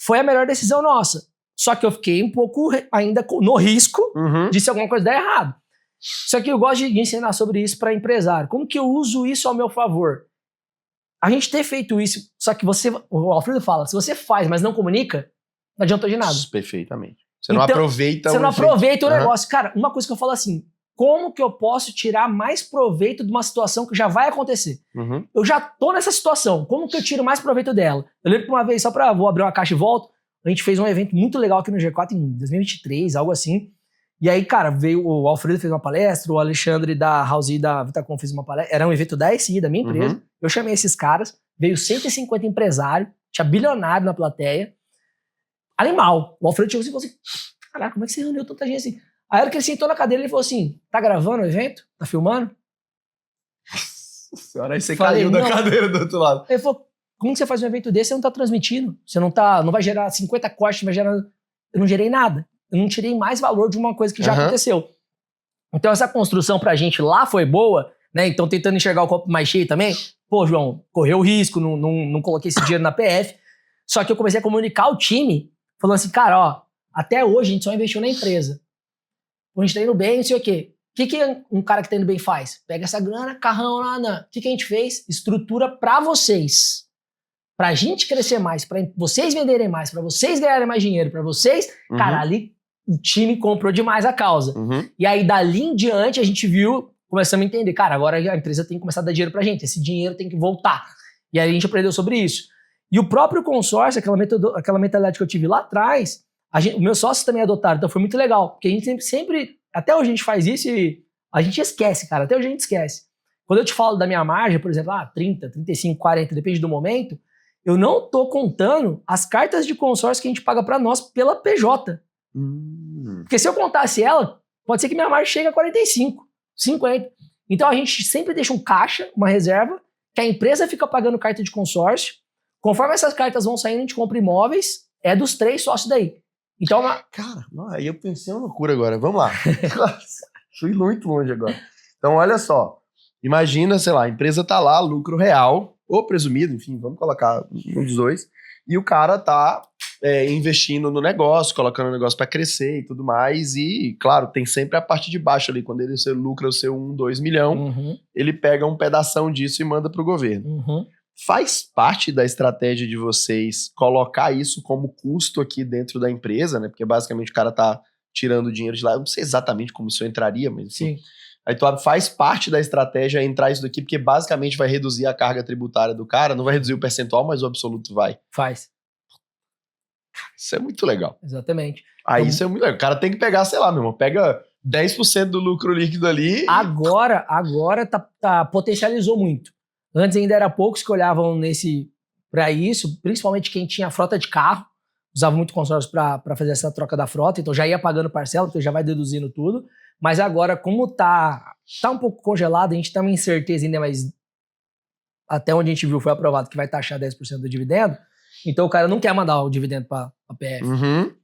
Foi a melhor decisão nossa. Só que eu fiquei um pouco ainda no risco Uhum. de se alguma coisa der errado. Só que eu gosto de ensinar sobre isso para empresário. Como que eu uso isso ao meu favor? A gente ter feito isso, só que o Alfredo fala, se você faz, mas não comunica, não adiantou de nada. Perfeitamente. Você não Então, aproveita Você não efeito. aproveita o Aham. negócio. Cara, uma coisa que eu falo assim, como que eu posso tirar mais proveito de uma situação que já vai acontecer? Uhum. Eu já tô nessa situação, como que eu tiro mais proveito dela? Eu lembro que uma vez, vou abrir uma caixa e volto, a gente fez um evento muito legal aqui no G4 em 2023, algo assim. E aí, cara, veio o Alfredo fez uma palestra, o Alexandre da House da Vitacom fez uma palestra. Era um evento da SI, da minha empresa. Uhum. Eu chamei esses caras, veio 150 empresários, tinha bilionário na plateia. Animal. O Alfredo chegou assim e falou assim, caraca, como é que você reuniu tanta gente assim? Aí, a hora que ele sentou na cadeira, ele falou assim, tá gravando o evento? Tá filmando? Aí você Falei, caiu da não. cadeira do outro lado. Ele falou, como que você faz um evento desse? Você não tá transmitindo. Você não vai gerar 50 cortes, vai gerar... Eu não gerei nada. Eu não tirei mais valor de uma coisa que já Aham. aconteceu. Então essa construção pra gente lá foi boa, né? Então tentando enxergar o copo mais cheio também. Pô, João, correu o risco, não coloquei esse dinheiro na PF. Só que eu comecei a comunicar ao time, falando assim, cara, ó, até hoje a gente só investiu na empresa. A gente tá indo bem, não sei o quê. O que um cara que tá indo bem faz? Pega essa grana, carrão, o que a gente fez? Estrutura pra vocês. Pra gente crescer mais, pra vocês venderem mais, pra vocês ganharem mais dinheiro, pra vocês... Uhum. Cara, ali o time comprou demais a causa. Uhum. E aí, dali em diante, a gente viu, começamos a entender, cara, agora a empresa tem que começar a dar dinheiro pra gente, esse dinheiro tem que voltar. E aí a gente aprendeu sobre isso. E o próprio consórcio, aquela mentalidade que eu tive lá atrás, o meu sócio também adotaram, então foi muito legal, porque a gente sempre, até hoje a gente faz isso e a gente esquece, cara, até hoje a gente esquece. Quando eu te falo da minha margem, por exemplo, 30, 35, 40, depende do momento, eu não tô contando as cartas de consórcio que a gente paga pra nós pela PJ. Porque se eu contasse ela, pode ser que minha margem chegue a 45, 50. Então a gente sempre deixa um caixa, uma reserva, que a empresa fica pagando carta de consórcio. Conforme essas cartas vão saindo, a gente compra imóveis, é dos 3 sócios daí. Então, Cara, aí eu pensei uma loucura agora. Vamos lá. Fui muito longe agora. Então, olha só. Imagina, sei lá, a empresa tá lá, lucro real, ou presumido, enfim, vamos colocar um dos dois. E o cara tá investindo no negócio, colocando o negócio para crescer e tudo mais. E, claro, tem sempre a parte de baixo ali. Quando ele lucra o seu 1, 2 milhão, ele pega um pedação disso e manda pro governo. Faz parte da estratégia de vocês colocar isso como custo aqui dentro da empresa, né? Porque basicamente o cara tá tirando dinheiro de lá. Eu não sei exatamente como isso entraria, mas assim, sim. Aí tu faz parte da estratégia entrar isso daqui, porque basicamente vai reduzir a carga tributária do cara, não vai reduzir o percentual, mas o absoluto vai. Faz. Isso é muito legal. Exatamente. Aí Então, isso é muito legal. O cara tem que pegar, sei lá, meu irmão, pega 10% do lucro líquido ali. Agora potencializou muito. Antes ainda era poucos que olhavam para isso, principalmente quem tinha frota de carro, usava muito consórcio para fazer essa troca da frota, então já ia pagando parcela, então já vai deduzindo tudo. Mas agora, como tá um pouco congelado, a gente tá uma incerteza ainda, mas até onde a gente viu foi aprovado que vai taxar 10% do dividendo, então o cara não quer mandar o dividendo para a PF.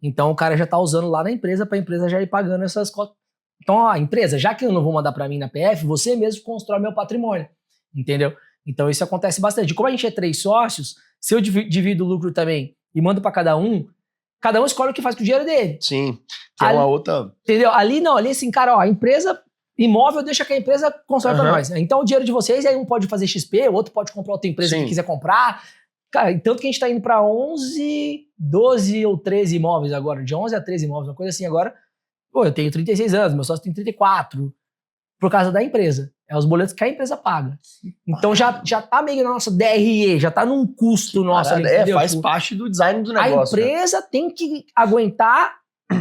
Então o cara já tá usando lá na empresa para a empresa já ir pagando essas cotas. Então, ó, empresa, já que eu não vou mandar para mim na PF, você mesmo constrói meu patrimônio, entendeu? Então isso acontece bastante. Como a gente é 3 sócios, se eu divido o lucro também e mando para cada um escolhe o que faz com o dinheiro dele. Sim, que é uma outra... Entendeu? Ali assim, cara, ó, a empresa imóvel deixa que a empresa constrói pra nós. Então o dinheiro de vocês, aí um pode fazer XP, o outro pode comprar outra empresa que quiser comprar. Cara, tanto que a gente tá indo pra 11, 12 ou 13 imóveis agora, de 11 a 13 imóveis, uma coisa assim agora. Pô, eu tenho 36 anos, meu sócio tem 34, por causa da empresa. É os boletos que a empresa paga. Então já tá meio na nossa DRE, já tá num custo nosso. Ali, faz parte do design do negócio. A empresa tem que aguentar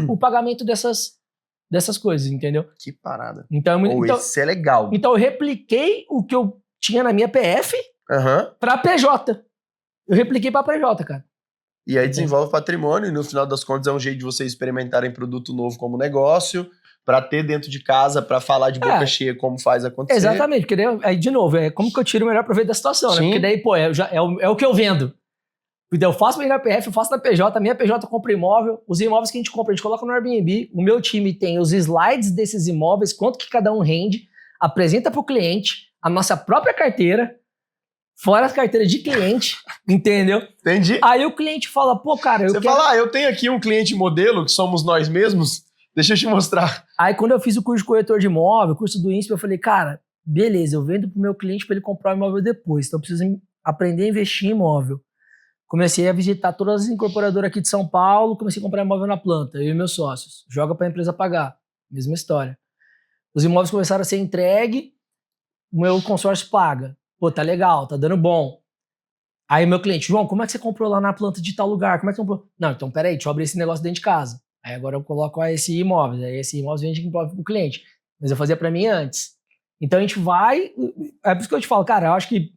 o pagamento dessas coisas, entendeu? Que parada. Então, isso é legal. Então eu repliquei o que eu tinha na minha PF pra PJ. Eu repliquei pra PJ, cara. E aí desenvolve patrimônio e no final das contas é um jeito de vocês experimentarem produto novo como negócio, pra ter dentro de casa, pra falar de boca cheia como faz acontecer. Exatamente, porque daí, aí de novo, como que eu tiro o melhor proveito da situação, né? Porque daí, pô, é o que eu vendo. Então, eu faço na PF, eu faço na PJ, a minha PJ compra imóvel, os imóveis que a gente compra, a gente coloca no Airbnb, o meu time tem os slides desses imóveis, quanto que cada um rende, apresenta para o cliente a nossa própria carteira, fora as carteiras de cliente, entendeu? Entendi. Aí o cliente fala, pô, cara, Você fala, eu tenho aqui um cliente modelo, que somos nós mesmos, deixa eu te mostrar. Aí quando eu fiz o curso de corretor de imóvel, o curso do INSPE, eu falei, cara, beleza, eu vendo pro meu cliente para ele comprar o imóvel depois, então eu preciso aprender a investir em imóvel. Comecei a visitar todas as incorporadoras aqui de São Paulo, comecei a comprar imóvel na planta, eu e meus sócios. Joga para a empresa pagar, mesma história. Os imóveis começaram a ser entregues, o meu consórcio paga. Pô, tá legal, tá dando bom. Aí meu cliente, João, como é que você comprou lá na planta de tal lugar? Como é que você comprou? Não, então peraí, deixa eu abrir esse negócio dentro de casa. Aí agora eu coloco esse imóvel, aí esse imóvel vende pro cliente. Mas eu fazia para mim antes. Então a gente vai... É por isso que eu te falo, cara, eu acho que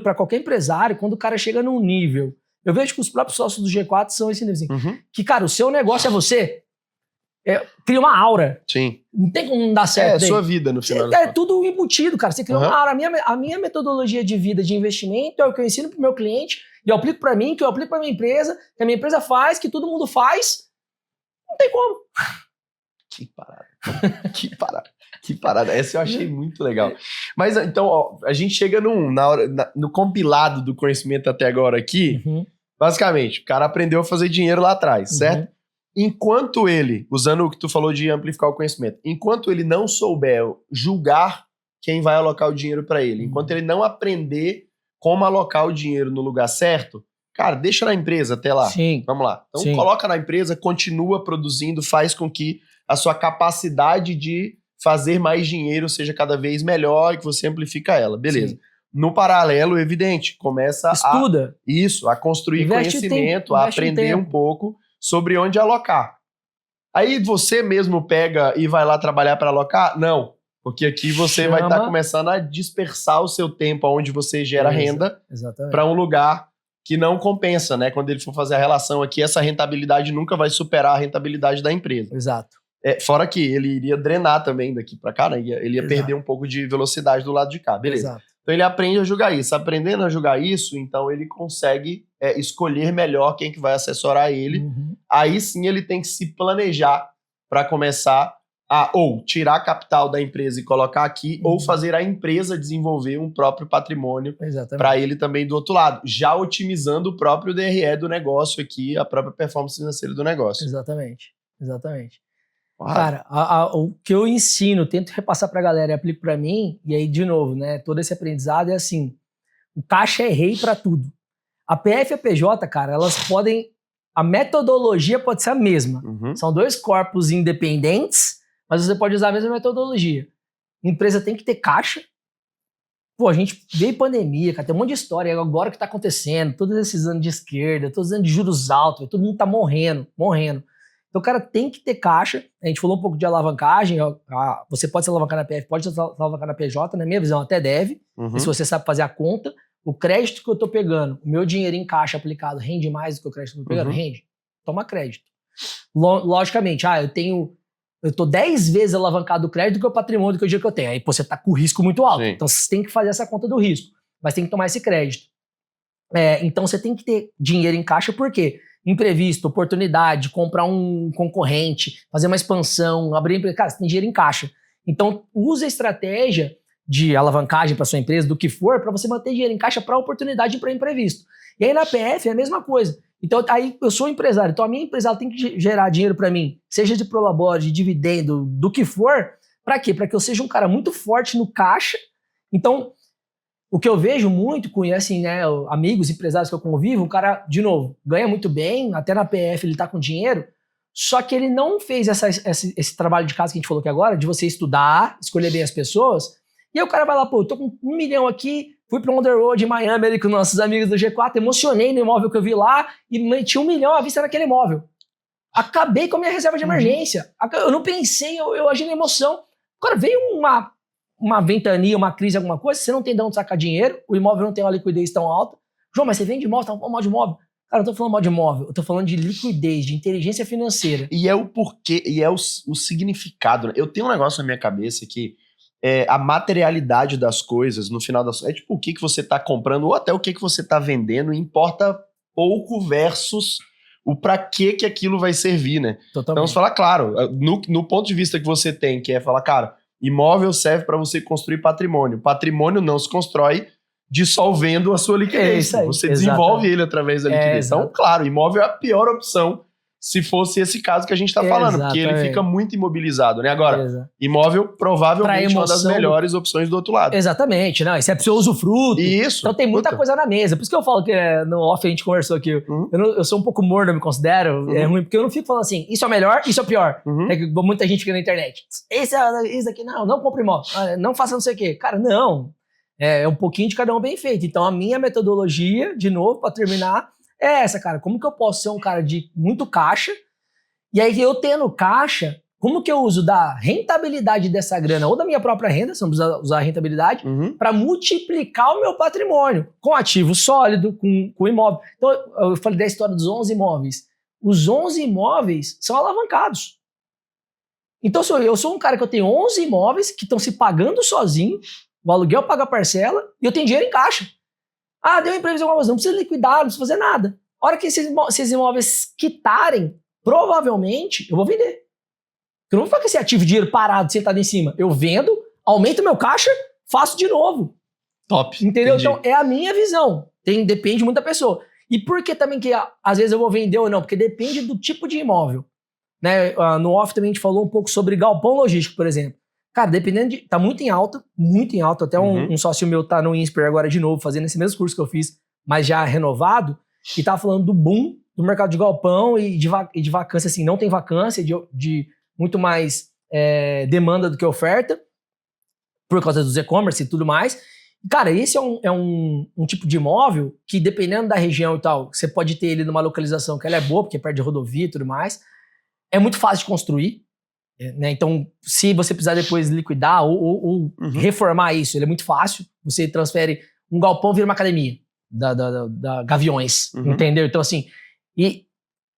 para qualquer empresário, quando o cara chega num nível... Eu vejo que os próprios sócios do G4 são esse nível assim. Que, cara, o seu negócio é você. Cria uma aura. Sim. Não tem como não dar certo. É a sua vida, no final. É tudo embutido, cara. Você cria uma aura. A minha metodologia de vida, de investimento, é o que eu ensino pro meu cliente, e eu aplico para mim, que eu aplico para minha empresa, que a minha empresa faz, que todo mundo faz. Não tem como. Que parada. Que parada. Essa eu achei muito legal. Mas, então, ó, a gente chega no compilado do conhecimento até agora aqui. Basicamente, o cara aprendeu a fazer dinheiro lá atrás, certo? Enquanto ele, usando o que tu falou de amplificar o conhecimento, enquanto ele não souber julgar quem vai alocar o dinheiro para ele, enquanto ele não aprender como alocar o dinheiro no lugar certo, cara, deixa na empresa até lá. Sim. Vamos lá. Então, Sim. Coloca na empresa, continua produzindo, faz com que a sua capacidade de fazer mais dinheiro seja cada vez melhor e que você amplifica ela. Beleza. Sim. No paralelo, evidente, começa Estuda. a construir conhecimento, a aprender um pouco sobre onde alocar. Aí você mesmo pega e vai lá trabalhar para alocar? Não. Porque aqui você vai estar começando a dispersar o seu tempo onde você gera renda para um lugar que não compensa, né? Quando ele for fazer a relação aqui, essa rentabilidade nunca vai superar a rentabilidade da empresa. Exato. Fora que ele iria drenar também daqui para cá, né? Ele ia perder um pouco de velocidade do lado de cá. Beleza. Exato. Então ele aprende a julgar isso. Aprendendo a julgar isso, então ele consegue escolher melhor quem que vai assessorar ele. Aí sim ele tem que se planejar para começar a ou tirar capital da empresa e colocar aqui, ou fazer a empresa desenvolver um próprio patrimônio para ele também do outro lado, já otimizando o próprio DRE do negócio aqui, a própria performance financeira do negócio. Exatamente. Cara, o que eu ensino, tento repassar pra galera e aplico pra mim, e aí, de novo, né, todo esse aprendizado é assim, o caixa é rei pra tudo. A PF e a PJ, cara, elas podem, a metodologia pode ser a mesma. São dois corpos independentes, mas você pode usar a mesma metodologia. A empresa tem que ter caixa. Pô, a gente veio pandemia, cara, tem um monte de história agora que tá acontecendo, todos esses anos de esquerda, todos os anos de juros altos, todo mundo tá morrendo. Então o cara tem que ter caixa. A gente falou um pouco de alavancagem. Você pode se alavancar na PF, pode se alavancar na PJ, na minha visão até deve. E se você sabe fazer a conta, o crédito que eu tô pegando, o meu dinheiro em caixa aplicado rende mais do que o crédito que eu tô pegando? Rende. Toma crédito. Logicamente, eu tô 10 vezes alavancado do crédito do que o patrimônio do que o dinheiro que eu tenho. Aí você tá com o risco muito alto. Sim. Então você tem que fazer essa conta do risco. Mas tem que tomar esse crédito. Então você tem que ter dinheiro em caixa, por quê? Imprevisto, oportunidade, comprar um concorrente, fazer uma expansão, abrir empresa. Cara, você tem dinheiro em caixa. Então, use a estratégia de alavancagem para sua empresa, do que for, para você manter dinheiro em caixa para oportunidade e para imprevisto. E aí na PF é a mesma coisa. Então, aí eu sou empresário. Então, a minha empresa tem que gerar dinheiro para mim, seja de prolabore, de dividendo, do que for. Para quê? Para que eu seja um cara muito forte no caixa. Então, o que eu vejo muito com, assim, né, amigos, empresários que eu convivo, o cara, de novo, ganha muito bem, até na PF ele tá com dinheiro, só que ele não fez esse trabalho de casa que a gente falou aqui agora, de você estudar, escolher bem as pessoas, e aí o cara vai lá, pô, eu tô com 1 milhão aqui, fui pro On The Road em Miami ali com nossos amigos do G4, emocionei no imóvel que eu vi lá, e meti 1 milhão à vista naquele imóvel. Acabei com a minha reserva de emergência. Eu não pensei, eu agi na emoção. Agora veio uma ventania, uma crise, alguma coisa, você não tem de onde sacar dinheiro, o imóvel não tem uma liquidez tão alta. João, mas você vende imóvel, tá falando mal de imóvel? Cara, eu não tô falando mal de imóvel, eu tô falando de liquidez, de inteligência financeira. E é o porquê, e é o significado. Né? Eu tenho um negócio na minha cabeça que a materialidade das coisas, no final das... É tipo o que você tá comprando, ou até o que você tá vendendo, importa pouco versus o para que aquilo vai servir, né? Totalmente. Então, você fala, claro, no ponto de vista que você tem, que é falar, cara, imóvel serve para você construir patrimônio. Patrimônio não se constrói dissolvendo a sua liquidez. Você desenvolve ele através da liquidez. Então, claro, imóvel é a pior opção se fosse esse caso que a gente está falando, porque ele fica muito imobilizado, né? Agora, imóvel provavelmente é uma das melhores opções do outro lado. Exatamente, não, isso é pro seu usufruto. Isso. Então tem muita coisa na mesa. Por isso que eu falo que no off a gente conversou aqui. Eu sou um pouco morno, eu me considero. É ruim, porque eu não fico falando assim, isso é o melhor, isso é o pior. É que muita gente fica na internet. Esse aqui, não compre imóvel. Não faça não sei o quê. Cara, não. É um pouquinho de cada um bem feito. Então a minha metodologia, de novo, para terminar, é essa, cara. Como que eu posso ser um cara de muito caixa? E aí, eu tendo caixa, como que eu uso da rentabilidade dessa grana ou da minha própria renda, se não precisa usar a rentabilidade, para multiplicar o meu patrimônio com ativo sólido, com imóvel. Então, eu falei da história dos 11 imóveis. Os 11 imóveis são alavancados. Então, eu sou um cara que eu tenho 11 imóveis que estão se pagando sozinho, o aluguel paga a parcela e eu tenho dinheiro em caixa. Deu imprevisão, não precisa liquidar, não precisa fazer nada. A hora que esses imóveis quitarem, provavelmente eu vou vender. Eu não vou ficar com esse ativo de dinheiro parado, sentado em cima. Eu vendo, aumento meu caixa, faço de novo. Top. Entendeu? Entendi. Então, é a minha visão. Depende muito da pessoa. E por que também que às vezes eu vou vender ou não? Porque depende do tipo de imóvel. Né? No off também a gente falou um pouco sobre galpão logístico, por exemplo. Cara, dependendo de... Tá muito em alta. Até um sócio meu tá no INSPER agora de novo, fazendo esse mesmo curso que eu fiz, mas já renovado, e tá falando do boom do mercado de galpão e de vacância, assim, não tem vacância, de muito mais demanda do que oferta, por causa dos e-commerce e tudo mais. Cara, esse é um tipo de imóvel que, dependendo da região e tal, você pode ter ele numa localização que ela é boa, porque é perto de rodovia e tudo mais. É muito fácil de construir. Né? Então, se você precisar depois liquidar ou reformar isso, ele é muito fácil. Você transfere um galpão, vira uma academia da Gaviões, entendeu? Então, assim, e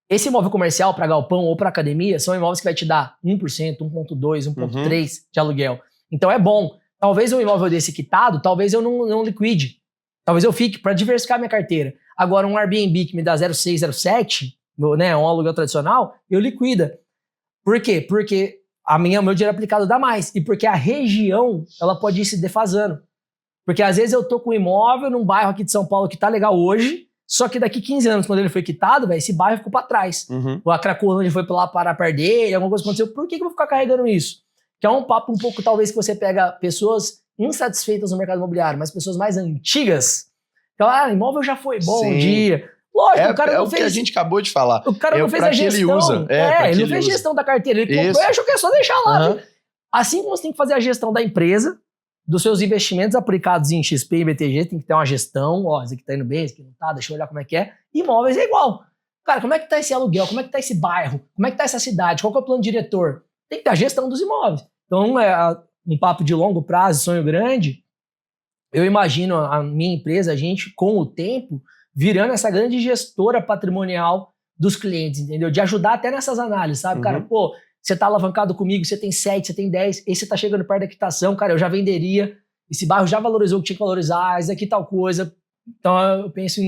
esse imóvel comercial para galpão ou para academia são imóveis que vai te dar 1%, 1,2%, 1,3% de aluguel. Então, é bom. Talvez um imóvel desse quitado, talvez eu não liquide. Talvez eu fique para diversificar minha carteira. Agora, um Airbnb que me dá 0,6%, 0,7%, né, um aluguel tradicional, eu liquida. Por quê? Porque meu dinheiro aplicado dá mais. E porque a região, ela pode ir se defasando. Porque às vezes eu tô com um imóvel num bairro aqui de São Paulo que tá legal hoje, só que daqui 15 anos, quando ele foi quitado, esse bairro ficou pra trás. A Cracolândia foi pra lá parar perto dele, alguma coisa aconteceu. Por que eu vou ficar carregando isso? Que é um papo um pouco, talvez, que você pega pessoas insatisfeitas no mercado imobiliário, mas pessoas mais antigas. Então, imóvel já foi bom um dia. Lógico, o cara não fez... É o que a gente acabou de falar. O cara não fez a gestão. Ele não fez gestão da carteira. Ele comprou e achou que é só deixar lá. Assim como você tem que fazer a gestão da empresa, dos seus investimentos aplicados em XP e BTG, tem que ter uma gestão. Esse aqui tá indo bem, esse aqui não tá, deixa eu olhar como é que é. Imóveis é igual. Cara, como é que tá esse aluguel? Como é que tá esse bairro? Como é que tá essa cidade? Qual que é o plano diretor? Tem que ter a gestão dos imóveis. Então, um papo de longo prazo, sonho grande, eu imagino a minha empresa, a gente, com o tempo, virando essa grande gestora patrimonial dos clientes, entendeu? De ajudar até nessas análises, sabe? Cara, você tá alavancado comigo, você tem 7, você tem 10, esse você tá chegando perto da quitação, cara, eu já venderia, esse bairro já valorizou o que tinha que valorizar, esse aqui tal coisa. Então eu penso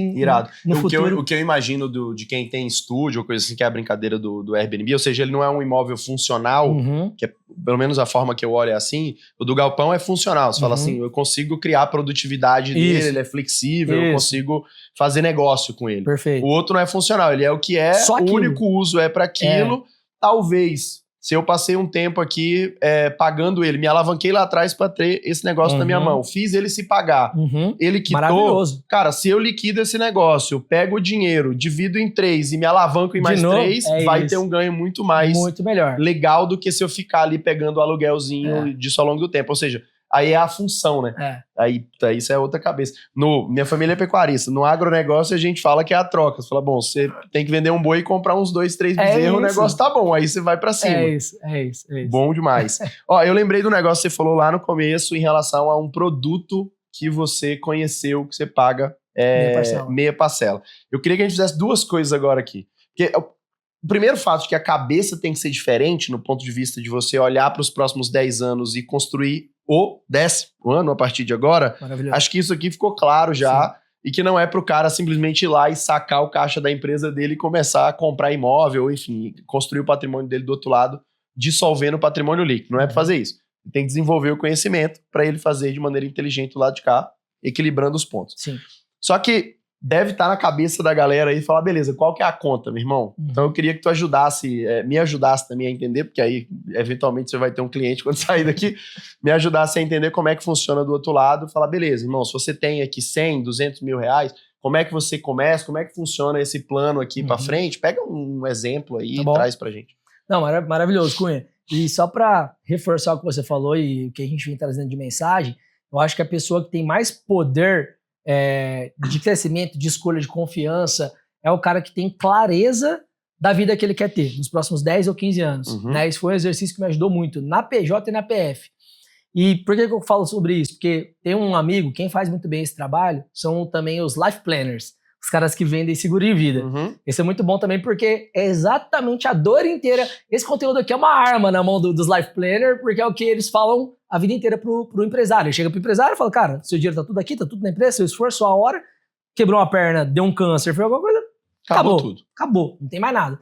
no futuro. O que eu imagino de quem tem estúdio ou coisa assim, que é a brincadeira do Airbnb, ou seja, ele não é um imóvel funcional, que é, pelo menos a forma que eu olho é assim, o do galpão é funcional, você fala assim, eu consigo criar a produtividade dele, ele é flexível, eu consigo fazer negócio com ele. Perfeito. O outro não é funcional, ele é o que é, só o único uso é para aquilo, talvez... Se eu passei um tempo aqui pagando ele, me alavanquei lá atrás para ter esse negócio na minha mão, fiz ele se pagar, ele quitou, maravilhoso. Cara, se eu liquido esse negócio, eu pego o dinheiro, divido em 3 e me alavanco em mais 3, vai ter um ganho muito melhor, legal do que se eu ficar ali pegando o aluguelzinho disso ao longo do tempo. Ou seja, aí é a função, né? Aí isso é outra cabeça. Minha família é pecuarista. No agronegócio a gente fala que é a troca. Você fala, bom, você tem que vender um boi e comprar uns 2, 3 bezerros, o negócio tá bom. Aí você vai pra cima. É isso. Bom demais. Ó, eu lembrei do negócio que você falou lá no começo em relação a um produto que você conheceu, que você paga meia parcela. Eu queria que a gente fizesse duas coisas agora aqui. Porque o primeiro fato de que a cabeça tem que ser diferente no ponto de vista de você olhar para os próximos 10 anos e construir o 10º ano a partir de agora, acho que isso aqui ficou claro já. e que não é pro cara simplesmente ir lá e sacar o caixa da empresa dele e começar a comprar imóvel, enfim, construir o patrimônio dele do outro lado, dissolvendo o patrimônio líquido. Não é para fazer isso. Tem que desenvolver o conhecimento para ele fazer de maneira inteligente do lado de cá, equilibrando os pontos. Sim. Só que deve estar na cabeça da galera aí e falar, beleza, qual que é a conta, meu irmão? Então eu queria que tu me ajudasse também a entender, porque aí eventualmente você vai ter um cliente quando sair daqui, me ajudasse a entender como é que funciona do outro lado, falar, beleza, irmão, se você tem aqui 100, 200 mil reais, como é que você começa, como é que funciona esse plano aqui para frente? Pega um exemplo aí e traz pra gente. Não, maravilhoso, Cunha. E só para reforçar o que você falou e o que a gente vem trazendo de mensagem, eu acho que a pessoa que tem mais poder de crescimento, de escolha, de confiança, é o cara que tem clareza da vida que ele quer ter nos próximos 10 ou 15 anos. Né? Esse foi um exercício que me ajudou muito na PJ e na PF. E por que eu falo sobre isso? Porque tem um amigo, quem faz muito bem esse trabalho, são também os life planners, os caras que vendem seguro de vida. Esse é muito bom também porque é exatamente a dor inteira. Esse conteúdo aqui é uma arma na mão dos life planners, porque é o que eles falam a vida inteira pro empresário. Ele chega pro empresário e fala, cara, seu dinheiro tá tudo aqui, tá tudo na empresa, seu esforço, sua hora, quebrou uma perna, deu um câncer, foi alguma coisa, acabou tudo. Acabou, não tem mais nada.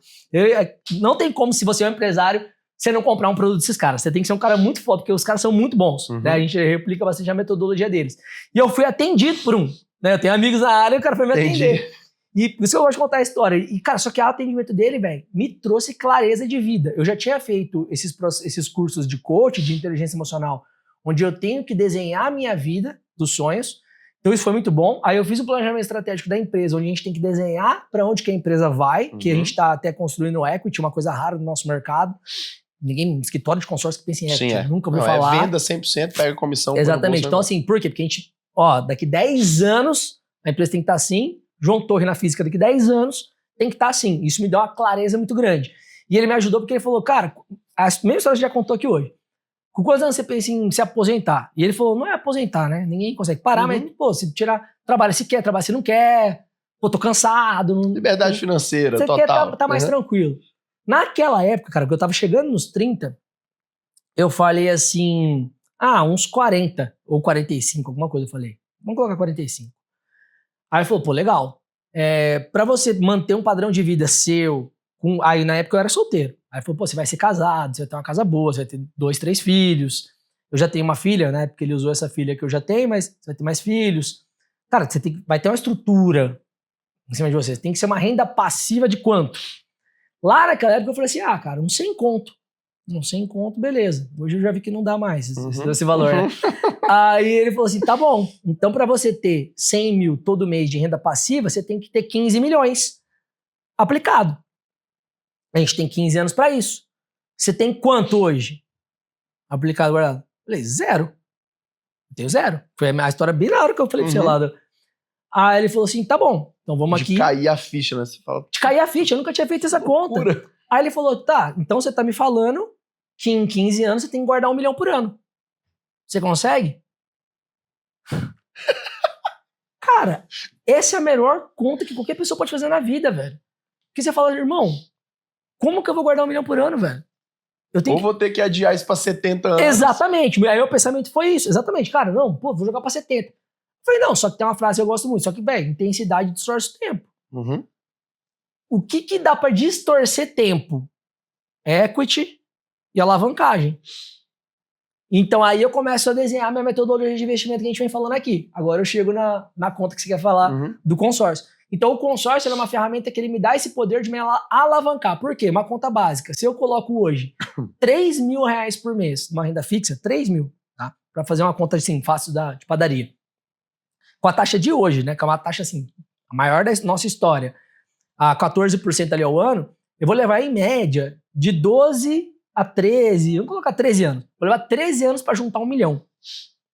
Não tem como, se você é um empresário, você não comprar um produto desses caras. Você tem que ser um cara muito foda, porque os caras são muito bons. Né? A gente replica bastante a metodologia deles. E eu fui atendido por um. Né? Eu tenho amigos na área e o cara foi me atender. E por isso que eu gosto de contar a história. E, cara, só que o atendimento dele, velho, me trouxe clareza de vida. Eu já tinha feito esses cursos de coach, de inteligência emocional, onde eu tenho que desenhar a minha vida dos sonhos. Então isso foi muito bom. Aí eu fiz o planejamento estratégico da empresa, onde a gente tem que desenhar para onde que a empresa vai, que a gente está até construindo o equity, uma coisa rara no nosso mercado. Ninguém, escritório de consórcio que pensa em equity, nunca ouviu falar. É venda 100%, pega comissão. Exatamente. Então assim, por quê? Porque a gente, daqui 10 anos, a empresa tem que estar assim, João Torre na física daqui 10 anos, tem que estar assim. Isso me deu uma clareza muito grande. E ele me ajudou porque ele falou, cara, a mesma história que você já contou aqui hoje. Com quantos anos você pensa em se aposentar? E ele falou, não é aposentar, né? Ninguém consegue parar, mas, pô, se tirar trabalho, se quer trabalhar, se não quer, pô, tô cansado. Liberdade financeira, você total. Você quer tá mais tranquilo. Naquela época, cara, que eu tava chegando nos 30, eu falei assim, uns 40 ou 45, alguma coisa eu falei. Vamos colocar 45. Aí ele falou, pô, legal. Pra você manter um padrão de vida seu, aí na época eu era solteiro. Aí ele falou, pô, você vai ser casado, você vai ter uma casa boa, você vai ter 2, 3 filhos. Eu já tenho uma filha, né? Porque ele usou essa filha que eu já tenho, mas você vai ter mais filhos. Cara, você vai ter uma estrutura em cima de você. Tem que ser uma renda passiva de quanto? Lá naquela época eu falei assim, cara, uns 100 conto. Uns 100 conto, beleza. Hoje eu já vi que não dá mais esse valor, né? Aí ele falou assim, tá bom. Então pra você ter 100 mil todo mês de renda passiva, você tem que ter 15 milhões aplicado. A gente tem 15 anos pra isso. Você tem quanto hoje? Aplicado, guardado? Falei, 0. Eu tenho 0. Foi a história bem na hora que eu falei pra você lá. Aí ele falou assim, tá bom, então vamos aqui. De cair a ficha, né? Você fala... De cair a ficha, eu nunca tinha feito essa conta. Aí ele falou, tá, então você tá me falando que em 15 anos você tem que guardar 1 milhão por ano. Você consegue? Cara, essa é a melhor conta que qualquer pessoa pode fazer na vida, velho. Porque você fala, irmão, como que eu vou guardar 1 milhão por ano, velho? Vou ter que adiar isso pra 70 anos. Exatamente. Aí o pensamento foi isso. Exatamente. Cara, não, pô, vou jogar pra 70. Eu falei, não, só que tem uma frase que eu gosto muito. Só que, velho, intensidade distorce o tempo. O que dá pra distorcer tempo? Equity e alavancagem. Então aí eu começo a desenhar minha metodologia de investimento que a gente vem falando aqui. Agora eu chego na conta que você quer falar do consórcio. Então o consórcio é uma ferramenta que ele me dá esse poder de me alavancar. Por quê? Uma conta básica. Se eu coloco hoje 3 mil reais por mês numa renda fixa, 3 mil, tá? Pra fazer uma conta assim, fácil de padaria. Com a taxa de hoje, né? Que é uma taxa assim, a maior da nossa história, a 14% ali ao ano, eu vou levar em média de 12 a 13, vamos colocar 13 anos. Vou levar 13 anos para juntar 1 milhão.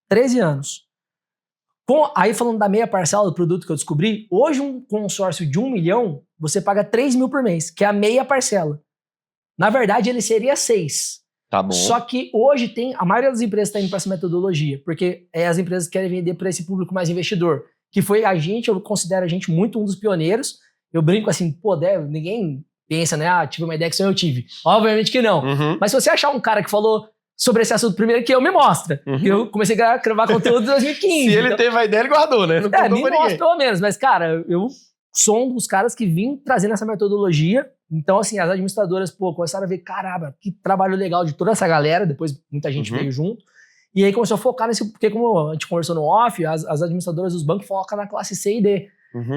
13 anos. Aí falando da meia parcela do produto que eu descobri, hoje um consórcio de 1 milhão, você paga 3 mil por mês, que é a meia parcela. Na verdade, ele seria 6. Tá bom. Só que hoje a maioria das empresas está indo para essa metodologia, porque as empresas querem vender para esse público mais investidor, que foi eu considero a gente muito um dos pioneiros. Eu brinco assim, pô, ninguém pensa, né? Tive uma ideia que só eu tive. Obviamente que não. Mas se você achar um cara que falou sobre esse assunto primeiro que eu me mostra. Eu comecei a gravar conteúdo em 2015. Se ele teve a ideia, ele guardou, né? Não me mostra pelo menos. Mas, cara, eu sou um dos caras que vim trazendo essa metodologia. Então, assim, as administradoras, começaram a ver, caramba, que trabalho legal de toda essa galera. Depois, muita gente veio junto. E aí começou a focar nesse... Porque como a gente conversou no off, as administradoras dos bancos focam na classe C e D.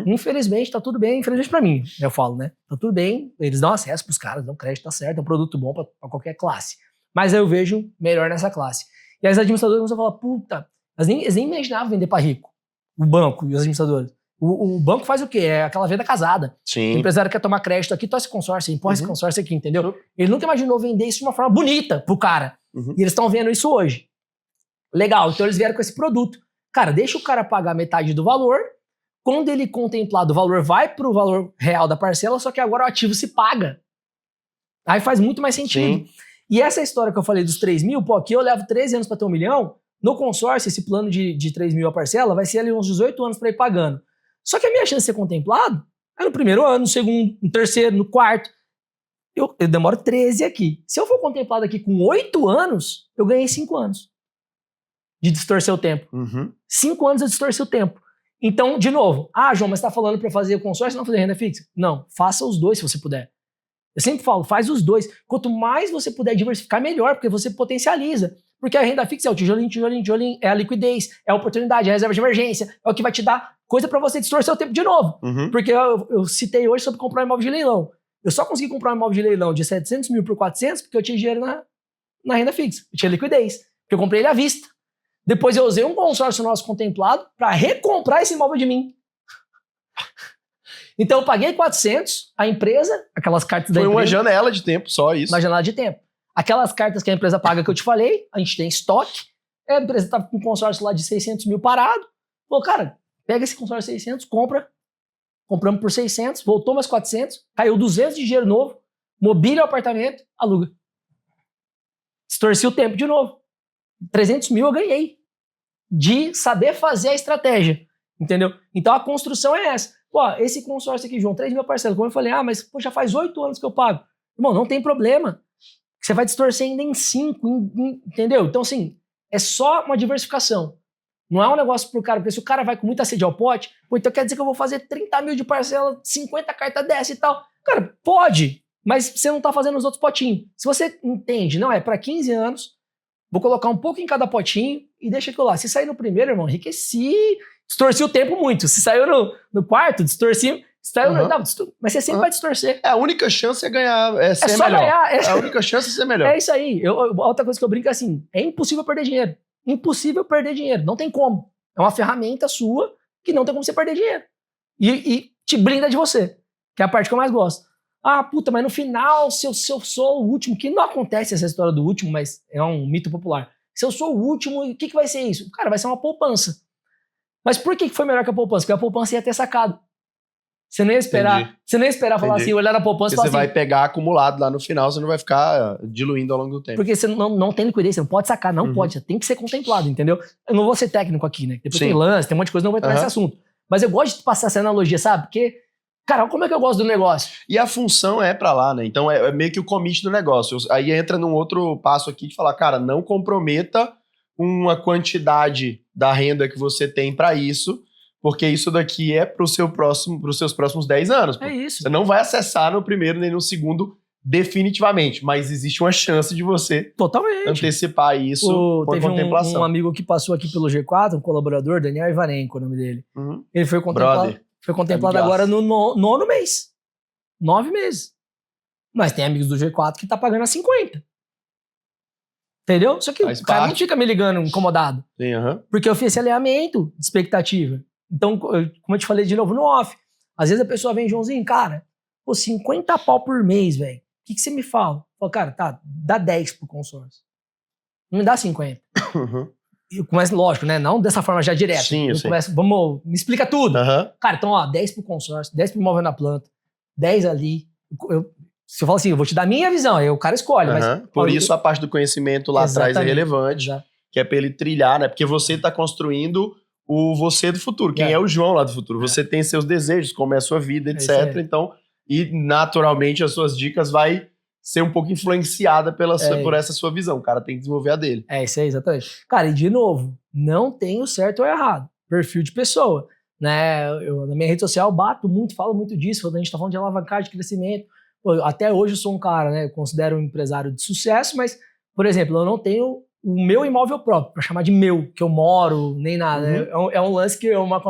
Infelizmente, tá tudo bem. Infelizmente pra mim, eu falo, né? Tá tudo bem. Eles dão acesso pros caras, dão crédito, tá certo. É um produto bom pra qualquer classe. Mas eu vejo melhor nessa classe. E as administradoras começam a falar, puta, eles nem imaginavam vender pra rico. O banco e os administradores. O banco faz o quê? É aquela venda casada. Sim. O empresário quer tomar crédito aqui, esse consórcio, empurra esse consórcio aqui, entendeu? Ele nunca imaginou vender isso de uma forma bonita pro cara. E eles estão vendo isso hoje. Legal, então eles vieram com esse produto. Cara, deixa o cara pagar metade do valor. Quando ele contemplado, o valor vai pro valor real da parcela, só que agora o ativo se paga. Aí faz muito mais sentido. Sim. E essa história que eu falei dos 3 mil, aqui eu levo 13 anos para ter 1 milhão. No consórcio, esse plano de 3 mil a parcela vai ser ali uns 18 anos para ir pagando. Só que a minha chance de ser contemplado é no primeiro ano, no segundo, no terceiro, no quarto. Eu demoro 13 aqui. Se eu for contemplado aqui com 8 anos, eu ganhei 5 anos de distorcer o tempo. 5 anos eu distorci o tempo. Então, de novo, João, mas você tá falando para fazer o consórcio e não fazer renda fixa? Não, faça os dois se você puder. Eu sempre falo, faz os dois. Quanto mais você puder diversificar, melhor, porque você potencializa. Porque a renda fixa é o tijolinho, tijolinho, tijolinho, é a liquidez, é a oportunidade, é a reserva de emergência, é o que vai te dar coisa para você distorcer o tempo de novo. Porque eu citei hoje sobre comprar um imóvel de leilão. Eu só consegui comprar um imóvel de leilão de 700 mil por 400 porque eu tinha dinheiro na renda fixa. Eu tinha liquidez, porque eu comprei ele à vista. Depois eu usei um consórcio nosso contemplado para recomprar esse imóvel de mim. Então eu paguei 400, a empresa, aquelas cartas da empresa... Foi uma janela de tempo, só isso. Uma janela de tempo. Aquelas cartas que a empresa paga que eu te falei, a gente tem estoque, a empresa tá com um consórcio lá de 600 mil parado. Falou, cara, pega esse consórcio de 600, compramos por 600, voltou mais 400, caiu 200 de dinheiro novo, mobília o apartamento, aluga. Distorci o tempo de novo. 300 mil eu ganhei de saber fazer a estratégia, entendeu? Então a construção é essa. Esse consórcio aqui, João, 3 mil parcelas, como eu falei, mas já faz 8 anos que eu pago. Irmão, não tem problema. Você vai distorcer ainda em 5, entendeu? Então, assim, é só uma diversificação. Não é um negócio pro cara, porque se o cara vai com muita sede ao pote, então quer dizer que eu vou fazer 30 mil de parcela, 50 cartas dessa e tal. Cara, pode, mas você não tá fazendo os outros potinhos. Se você entende, não, é para 15 anos, vou colocar um pouco em cada potinho e deixa aquilo lá. Se sair no primeiro, irmão, enriqueci, distorci o tempo muito. Se saiu no quarto, distorci... mas você sempre vai distorcer. A única chance é ganhar, é ser melhor. Ganhar, a única chance é ser melhor. É isso aí. Outra coisa que eu brinco é assim, é impossível perder dinheiro. Impossível perder dinheiro. Não tem como. É uma ferramenta sua que não tem como você perder dinheiro. E te blinda de você, que é a parte que eu mais gosto. Mas no final, se eu sou o último, que não acontece essa história do último, mas é um mito popular. Se eu sou o último, o que vai ser isso? Cara, vai ser uma poupança. Mas por que foi melhor que a poupança? Porque a poupança ia ter sacado. Você não ia esperar falar assim, olhar na poupança e falar assim... Você vai pegar acumulado lá no final, você não vai ficar diluindo ao longo do tempo. Porque você não tem liquidez, você não pode sacar, não pode, você tem que ser contemplado, entendeu? Eu não vou ser técnico aqui, né? Depois tem lance, tem um monte de coisa, não vou entrar nesse assunto. Mas eu gosto de passar essa analogia, sabe? Porque, cara, como é que eu gosto do negócio? E a função é pra lá, né? Então é meio que o commit do negócio. Aí entra num outro passo aqui de falar, cara, não comprometa uma quantidade da renda que você tem pra isso, porque isso daqui é pros seus próximos 10 anos. É isso. Você não vai acessar no primeiro nem no segundo definitivamente, mas existe uma chance de você totalmente antecipar isso por contemplação. Teve um amigo que passou aqui pelo G4, um colaborador, Daniel Ivanenko, o nome dele. Ele foi contemplado agora no 9º mês. 9 meses. Mas tem amigos do G4 que tá pagando a 50. Entendeu? Só que o cara não fica me ligando incomodado. Sim, porque eu fiz esse alinhamento de expectativa. Então, como eu te falei de novo no off, às vezes a pessoa vem, Joãozinho, cara, 50 pau por mês, velho. O que você me fala? Eu falo, cara, tá, dá 10 pro consórcio. Não me dá 50. Eu começo, lógico, né? Não dessa forma já direto. Sim, eu começo, me explica tudo. Cara, então, 10 pro consórcio, 10 pro imóvel na planta, 10 ali. Se eu falo assim, eu vou te dar a minha visão, aí o cara escolhe. Mas, por isso a parte do conhecimento lá atrás é relevante, que é pra ele trilhar, né? Porque você tá construindo o você do futuro. Quem é o João lá do futuro? Você tem seus desejos, como é a sua vida, etc. Então, e naturalmente as suas dicas vai ser um pouco influenciada por essa sua visão. O cara tem que desenvolver a dele. É, isso aí, exatamente. Cara, e de novo, não tem o certo ou errado. Perfil de pessoa. Né? Eu, na minha rede social, bato muito, falo muito disso, quando a gente tá falando de alavancagem, de crescimento. Pô, até hoje eu sou um cara, né? Eu considero um empresário de sucesso, mas, por exemplo, eu não tenho o meu imóvel próprio, para chamar de meu, que eu moro, nem nada. Né? É um lance que é uma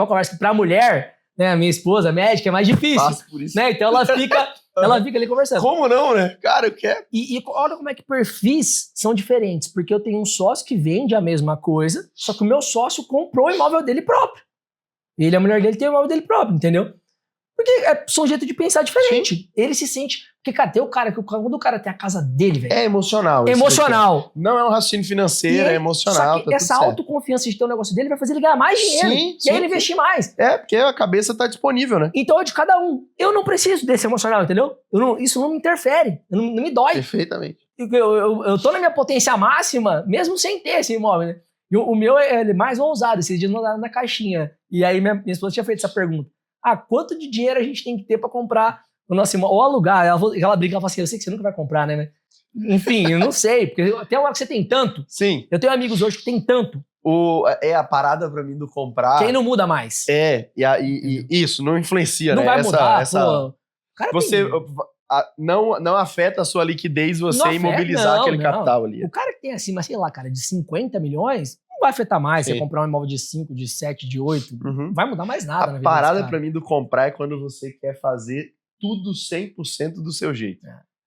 conversa que pra mulher, né? A minha esposa, a médica, é mais difícil. Faço por isso. Né? Então ela fica ali conversando. Como não, né? Cara, eu quero. E olha como é que perfis são diferentes, porque eu tenho um sócio que vende a mesma coisa, só que o meu sócio comprou o imóvel dele próprio. Ele e a mulher dele tem o imóvel dele próprio, entendeu? Porque são um jeito de pensar diferente. Sim. Ele se sente... Porque, cara, tem o cara que quando o cara tem a casa dele, velho... É emocional. Emocional. Não é um raciocínio financeiro, é emocional. Só que essa autoconfiança de ter um negócio dele vai fazer ele ganhar mais dinheiro. E aí ele investir mais. É, porque a cabeça tá disponível, né? Então é de cada um. Eu não preciso desse emocional, entendeu? Isso não me interfere. Não me dói. Perfeitamente. Eu tô na minha potência máxima, mesmo sem ter esse imóvel, né? E o meu é mais ousado. Esses dias mandaram na caixinha. E aí minha esposa tinha feito essa pergunta. Quanto de dinheiro a gente tem que ter pra comprar o nosso imóvel? Ou alugar. Ela brinca, ela fala assim, eu sei que você nunca vai comprar, né? Enfim, eu não sei. Porque até a hora que você tem tanto... Sim. Eu tenho amigos hoje que tem tanto. A parada pra mim do comprar... Quem não muda mais. E isso, não influencia, não né? Não vai mudar, pô. Cara, você... Não afeta a sua liquidez você imobilizar aquele capital ali. O cara que tem assim, mas sei lá, cara, de 50 milhões... Não vai afetar mais. Sim. Você comprar um imóvel de 5, de 7, de 8. Não vai mudar mais nada na vida. A parada pra mim do comprar é quando você quer fazer tudo 100% do seu jeito.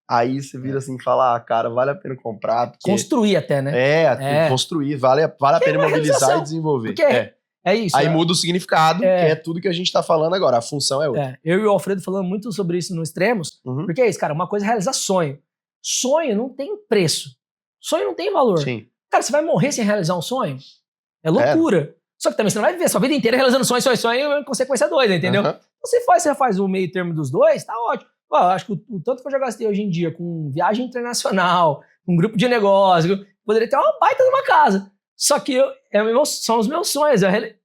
Aí você vira assim e fala, cara, vale a pena comprar. Porque... Construir até, né? Construir. Vale a pena mobilizar e desenvolver. Porque é isso. Aí muda o significado, que é tudo que a gente tá falando agora. A função é outra. Eu e o Alfredo falamos muito sobre isso no Extremos. Porque é isso, cara. Uma coisa é realizar sonho. Sonho não tem preço. Sonho não tem valor. Sim. Cara, você vai morrer sem realizar um sonho? É loucura. Só que também você não vai viver a sua vida inteira realizando sonho, é consequência doida, entendeu? Você faz o meio termo dos dois, tá ótimo. Eu acho que o tanto que eu já gastei hoje em dia com viagem internacional, com grupo de negócio, poderia ter uma baita numa casa. Só que são os meus sonhos.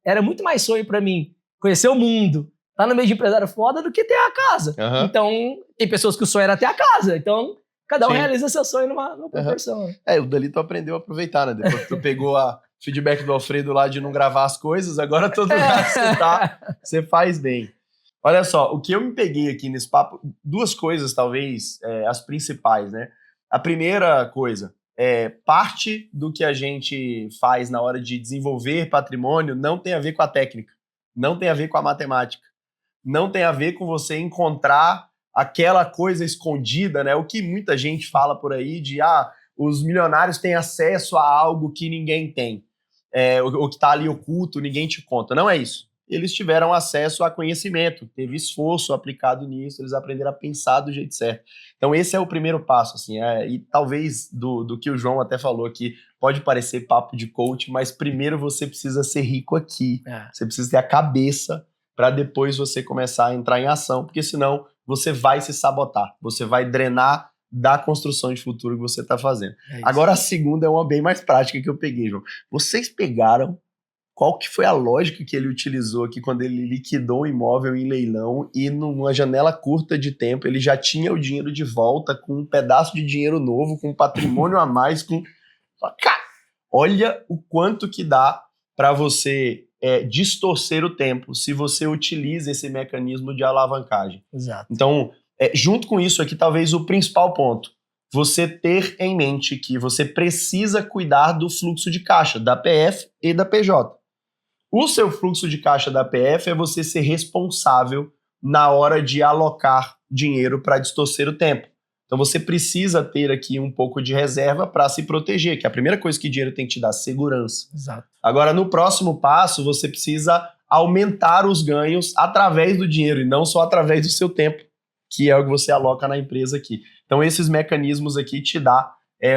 Era muito mais sonho pra mim conhecer o mundo, estar no meio de empresário foda do que ter a casa. Então, tem pessoas que o sonho era ter a casa. Então... Cada um realiza seu sonho numa proporção. O Dalito aprendeu a aproveitar, né? Depois que tu pegou a feedback do Alfredo lá de não gravar as coisas, agora todo lugar que você tá, você faz bem. Olha só, o que eu me peguei aqui nesse papo, duas coisas talvez, as principais, né? A primeira coisa, parte do que a gente faz na hora de desenvolver patrimônio não tem a ver com a técnica, não tem a ver com a matemática, não tem a ver com você encontrar aquela coisa escondida, né? O que muita gente fala por aí de os milionários têm acesso a algo que ninguém tem. O que está ali oculto, ninguém te conta. Não é isso. Eles tiveram acesso a conhecimento, teve esforço aplicado nisso, eles aprenderam a pensar do jeito certo. Então esse é o primeiro passo, assim, e talvez do que o João até falou aqui, pode parecer papo de coach, mas primeiro você precisa ser rico aqui. Você precisa ter a cabeça para depois você começar a entrar em ação, porque senão você vai se sabotar, você vai drenar da construção de futuro que você está fazendo. Agora a segunda é uma bem mais prática que eu peguei, João. Vocês pegaram qual que foi a lógica que ele utilizou aqui quando ele liquidou o imóvel em leilão e numa janela curta de tempo ele já tinha o dinheiro de volta com um pedaço de dinheiro novo, com um patrimônio a mais, Cara, olha o quanto que dá para você distorcer o tempo se você utiliza esse mecanismo de alavancagem. Exato. Então, junto com isso aqui, talvez o principal ponto, você ter em mente que você precisa cuidar do fluxo de caixa da PF e da PJ. O seu fluxo de caixa da PF é você ser responsável na hora de alocar dinheiro para distorcer o tempo. Então você precisa ter aqui um pouco de reserva para se proteger, que é a primeira coisa que dinheiro tem que te dar, segurança. Exato. Agora, no próximo passo, você precisa aumentar os ganhos através do dinheiro e não só através do seu tempo, que é o que você aloca na empresa aqui. Então esses mecanismos aqui te dá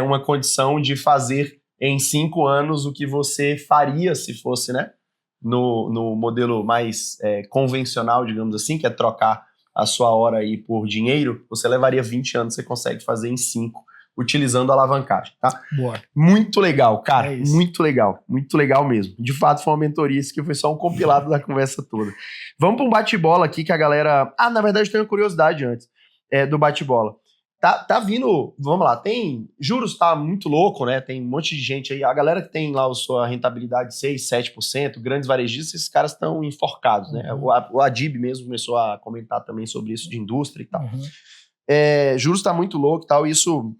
uma condição de fazer em 5 anos o que você faria se fosse, né, no modelo mais convencional, digamos assim, que é trocar a sua hora aí por dinheiro, você levaria 20 anos, você consegue fazer em 5, utilizando a alavancagem, tá? Boa. Muito legal, cara, muito legal mesmo. De fato, foi uma mentoria, isso que foi só um compilado da conversa toda. Vamos para um bate-bola aqui que a galera... na verdade, tem uma curiosidade antes do bate-bola. Tá vindo, vamos lá, juros tá muito louco, né? Tem um monte de gente aí, a galera que tem lá a sua rentabilidade de 6, 7%, grandes varejistas, esses caras estão enforcados, né? O Adib mesmo começou a comentar também sobre isso de indústria e tal. Juros tá muito louco e tal, isso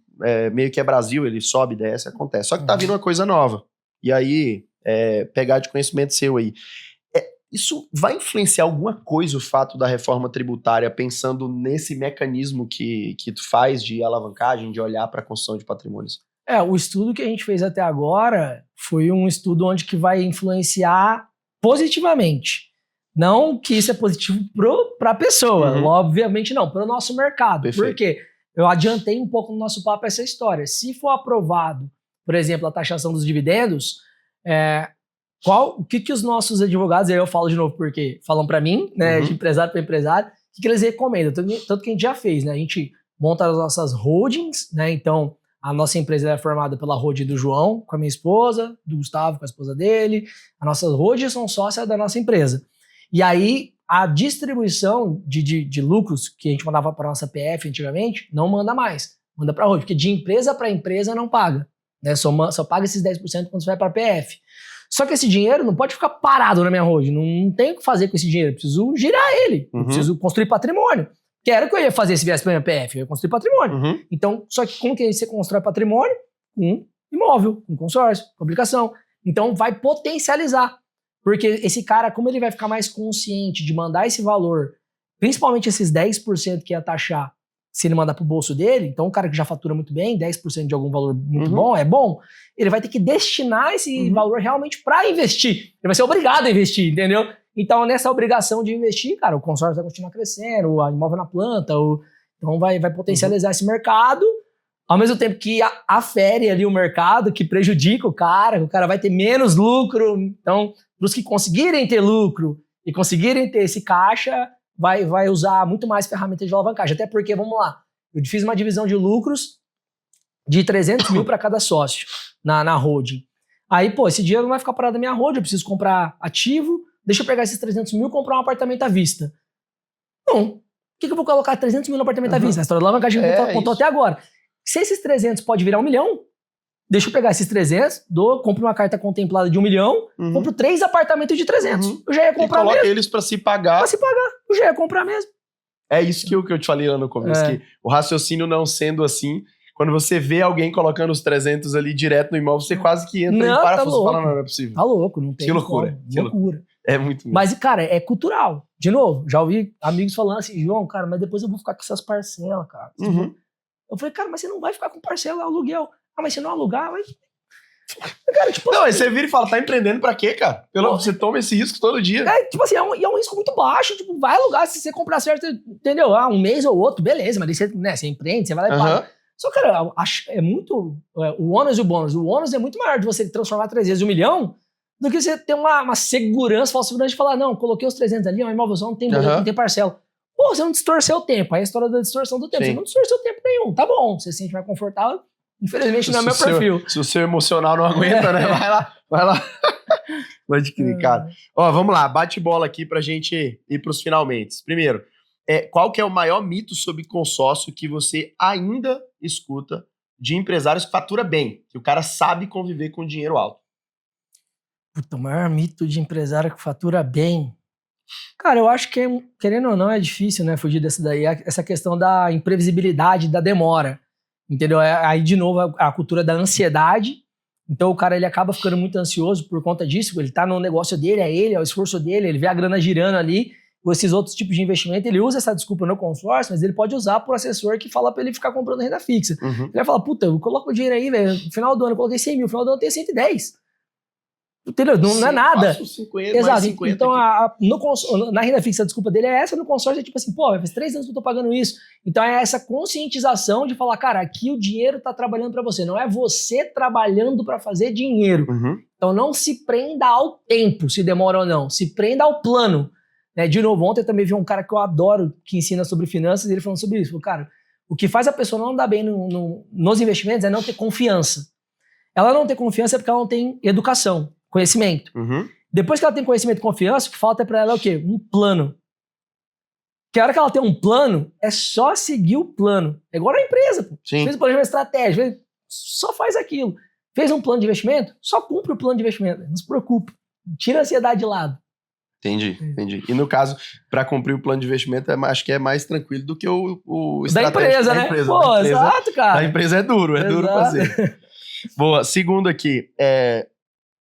meio que é Brasil, ele sobe, desce, acontece. Só que tá vindo uma coisa nova. E aí, pegar de conhecimento seu aí. Isso vai influenciar alguma coisa o fato da reforma tributária, pensando nesse mecanismo que tu faz de alavancagem, de olhar para a construção de patrimônios? O estudo que a gente fez até agora foi um estudo onde que vai influenciar positivamente. Não que isso é positivo para a pessoa, obviamente não, para o nosso mercado. Perfeito. Porque eu adiantei um pouco no nosso papo essa história. Se for aprovado, por exemplo, a taxação dos dividendos, o que os nossos advogados, aí eu falo de novo porque falam para mim, né, de empresário para empresário, o que eles recomendam? Tanto que a gente já fez, né? A gente monta as nossas holdings, né? Então, a nossa empresa é formada pela holding do João, com a minha esposa, do Gustavo, com a esposa dele. As nossas holdings são sócias da nossa empresa. E aí, a distribuição de lucros que a gente mandava para a nossa PF antigamente, não manda mais. Manda para a holding, porque de empresa para empresa não paga. Né? Só paga esses 10% quando você vai para a PF. Só que esse dinheiro não pode ficar parado na minha holding. Não tem o que fazer com esse dinheiro. Eu preciso girar ele. Eu preciso construir patrimônio. Que era o que eu ia fazer se viesse para a minha PF. Eu ia construir patrimônio. Então, só que como que você constrói patrimônio? Com imóvel, com consórcio, com aplicação. Então, vai potencializar. Porque esse cara, como ele vai ficar mais consciente de mandar esse valor, principalmente esses 10% que ia taxar, se ele mandar pro bolso dele, então o cara que já fatura muito bem, 10% de algum valor muito bom, é bom, ele vai ter que destinar esse valor realmente para investir. Ele vai ser obrigado a investir, entendeu? Então, nessa obrigação de investir, cara, o consórcio vai continuar crescendo, o imóvel na planta, então vai potencializar esse mercado, ao mesmo tempo que afere ali o mercado, que prejudica o cara vai ter menos lucro. Então, para os que conseguirem ter lucro e conseguirem ter esse caixa, vai usar muito mais ferramentas de alavancagem. Até porque, vamos lá, eu fiz uma divisão de lucros de 300 mil para cada sócio na holding. Aí, esse dinheiro não vai ficar parado na minha holding, eu preciso comprar ativo, deixa eu pegar esses 300 mil e comprar um apartamento à vista. Não. Por que eu vou colocar 300 mil no apartamento à vista? A história da alavancagem que eu contou até agora. Se esses 300 pode virar 1 milhão, deixa eu pegar esses 300, compro uma carta contemplada de 1 milhão, compro 3 apartamentos de 300. Eu já ia comprar mesmo. E coloca eles para se pagar. Para se pagar. Eu já ia comprar mesmo. É isso que eu te falei lá no começo, que o raciocínio não sendo assim, quando você vê alguém colocando os 300 ali direto no imóvel, você quase que entra em parafuso e fala, não é possível. Tá louco, não tem. Que loucura. Que loucura. É muito mesmo. Mas, cara, é cultural. De novo, já ouvi amigos falando assim, João, cara, mas depois eu vou ficar com essas parcelas, cara. Eu falei, cara, mas você não vai ficar com parcela, aluguel. Mas se não alugar, vai... Cara, tipo não, aí você vira e fala, tá empreendendo pra quê, cara? Você toma esse risco todo dia. Tipo assim, é um risco muito baixo. Tipo, vai alugar se você comprar certo, entendeu? Um mês ou outro, beleza, mas aí você empreende, você vai lá e paga. Só, cara, é muito... o ônus e o bônus. O ônus é muito maior de você transformar 3 vezes 1 milhão do que você ter uma segurança, falsa segurança de falar, não, coloquei os 300 ali, uma imóvel não tem boleto, não tem parcela. Você não distorceu o tempo. Aí a história da distorção do tempo. Sim. Você não distorceu o tempo nenhum. Tá bom, você se sente mais confortável. Infelizmente não é meu perfil. Se o seu emocional não aguenta, né? Vai lá. Pode crer, cara. Vamos lá, bate bola aqui pra gente ir pros finalmente. Primeiro, qual que é o maior mito sobre consórcio que você ainda escuta de empresários que fatura bem? Que o cara sabe conviver com dinheiro alto. Puta, o maior mito de empresário que fatura bem... Cara, eu acho que, querendo ou não, é difícil, né, fugir dessa daí. Essa questão da imprevisibilidade, da demora. Entendeu? Aí, de novo, a cultura da ansiedade. Então, o cara, ele acaba ficando muito ansioso por conta disso. Ele tá no negócio dele, é o esforço dele, ele vê a grana girando ali. Com esses outros tipos de investimento, ele usa essa desculpa no consórcio, mas ele pode usar por assessor que fala pra ele ficar comprando renda fixa. Ele vai falar, puta, eu coloco o dinheiro aí, velho, no final do ano eu coloquei 100 mil, no final do ano eu tenho 110. Entendeu? Não é nada. 50, exato. Mais 50 então, na renda fixa, a desculpa dele é essa, no consórcio é tipo assim, faz 3 anos que eu tô pagando isso. Então é essa conscientização de falar, cara, aqui o dinheiro tá trabalhando pra você, não é você trabalhando pra fazer dinheiro. Então não se prenda ao tempo, se demora ou não, se prenda ao plano. De novo, ontem eu também vi um cara que eu adoro, que ensina sobre finanças, e ele falando sobre isso. Falou, cara, o que faz a pessoa não andar bem nos investimentos é não ter confiança. Ela não tem confiança porque ela não tem educação. Conhecimento. Depois que ela tem conhecimento e confiança, o que falta é pra ela é o quê? Um plano. Que a hora que ela tem um plano, é só seguir o plano. É igual na empresa, pô. Sim. Fez um planejamento estratégico, só faz aquilo. Fez um plano de investimento, só cumpre o plano de investimento. Não se preocupe. Tira a ansiedade de lado. Entendi. E no caso, para cumprir o plano de investimento, acho que é mais tranquilo do que o da empresa, né? Pô, exato, cara. Da empresa é duro fazer. Boa. Segundo aqui,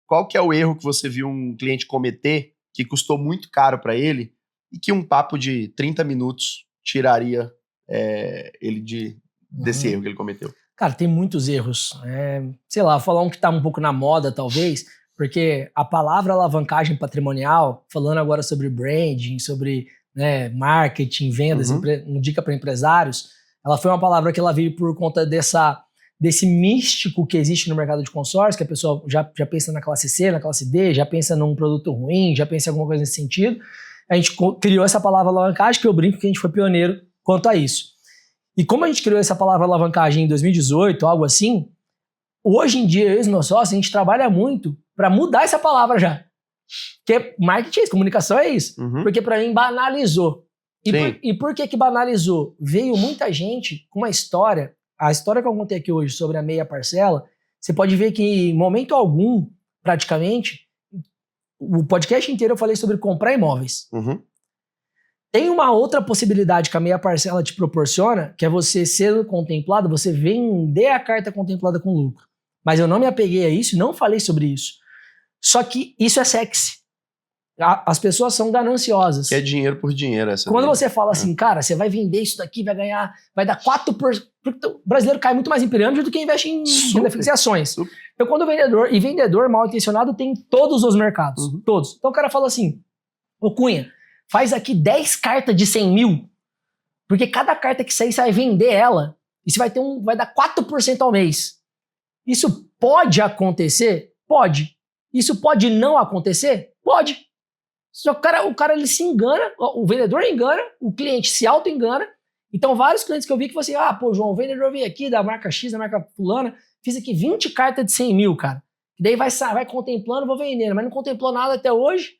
qual que é o erro que você viu um cliente cometer que custou muito caro para ele e que um papo de 30 minutos tiraria ele desse erro que ele cometeu? Cara, tem muitos erros. Sei lá, vou falar um que tá um pouco na moda, talvez, porque a palavra alavancagem patrimonial, falando agora sobre branding, sobre marketing, vendas, dica para empresários, ela foi uma palavra que ela veio por conta desse místico que existe no mercado de consórcio, que a pessoa já pensa na classe C, na classe D, já pensa num produto ruim, já pensa em alguma coisa nesse sentido. A gente criou essa palavra alavancagem, que eu brinco que a gente foi pioneiro quanto a isso. E como a gente criou essa palavra alavancagem em 2018, algo assim, hoje em dia, eu e os meus sócios, a gente trabalha muito para mudar essa palavra já. Porque marketing é isso, comunicação é isso. Porque para mim banalizou. E por que banalizou? Veio muita gente com uma história, a história que eu contei aqui hoje sobre a meia parcela, você pode ver que em momento algum, praticamente, o podcast inteiro eu falei sobre comprar imóveis. Tem uma outra possibilidade que a meia parcela te proporciona, que é você ser contemplado, você vender a carta contemplada com lucro. Mas eu não me apeguei a isso, não falei sobre isso. Só que isso é sexy. As pessoas são gananciosas. Que é dinheiro por dinheiro. Quando você fala assim, cara, você vai vender isso daqui, vai dar 4%. Porque o brasileiro cai muito mais em pirâmide do que investe em renda fixa e ações. Então, quando vendedor mal intencionado tem em todos os mercados. Todos. Então o cara fala assim, ô Cunha, faz aqui 10 cartas de 100 mil, porque cada carta que sair, você vai vender ela, e você vai dar 4% ao mês. Isso pode acontecer? Pode. Isso pode não acontecer? Pode. Só que o cara ele se engana, o vendedor engana, o cliente se auto-engana. Então, vários clientes que eu vi que falam assim, pô, João, o vendedor veio aqui da marca X, da marca fulana, fiz aqui 20 cartas de 100 mil, cara. E daí vai contemplando, vou vendendo, mas não contemplou nada até hoje.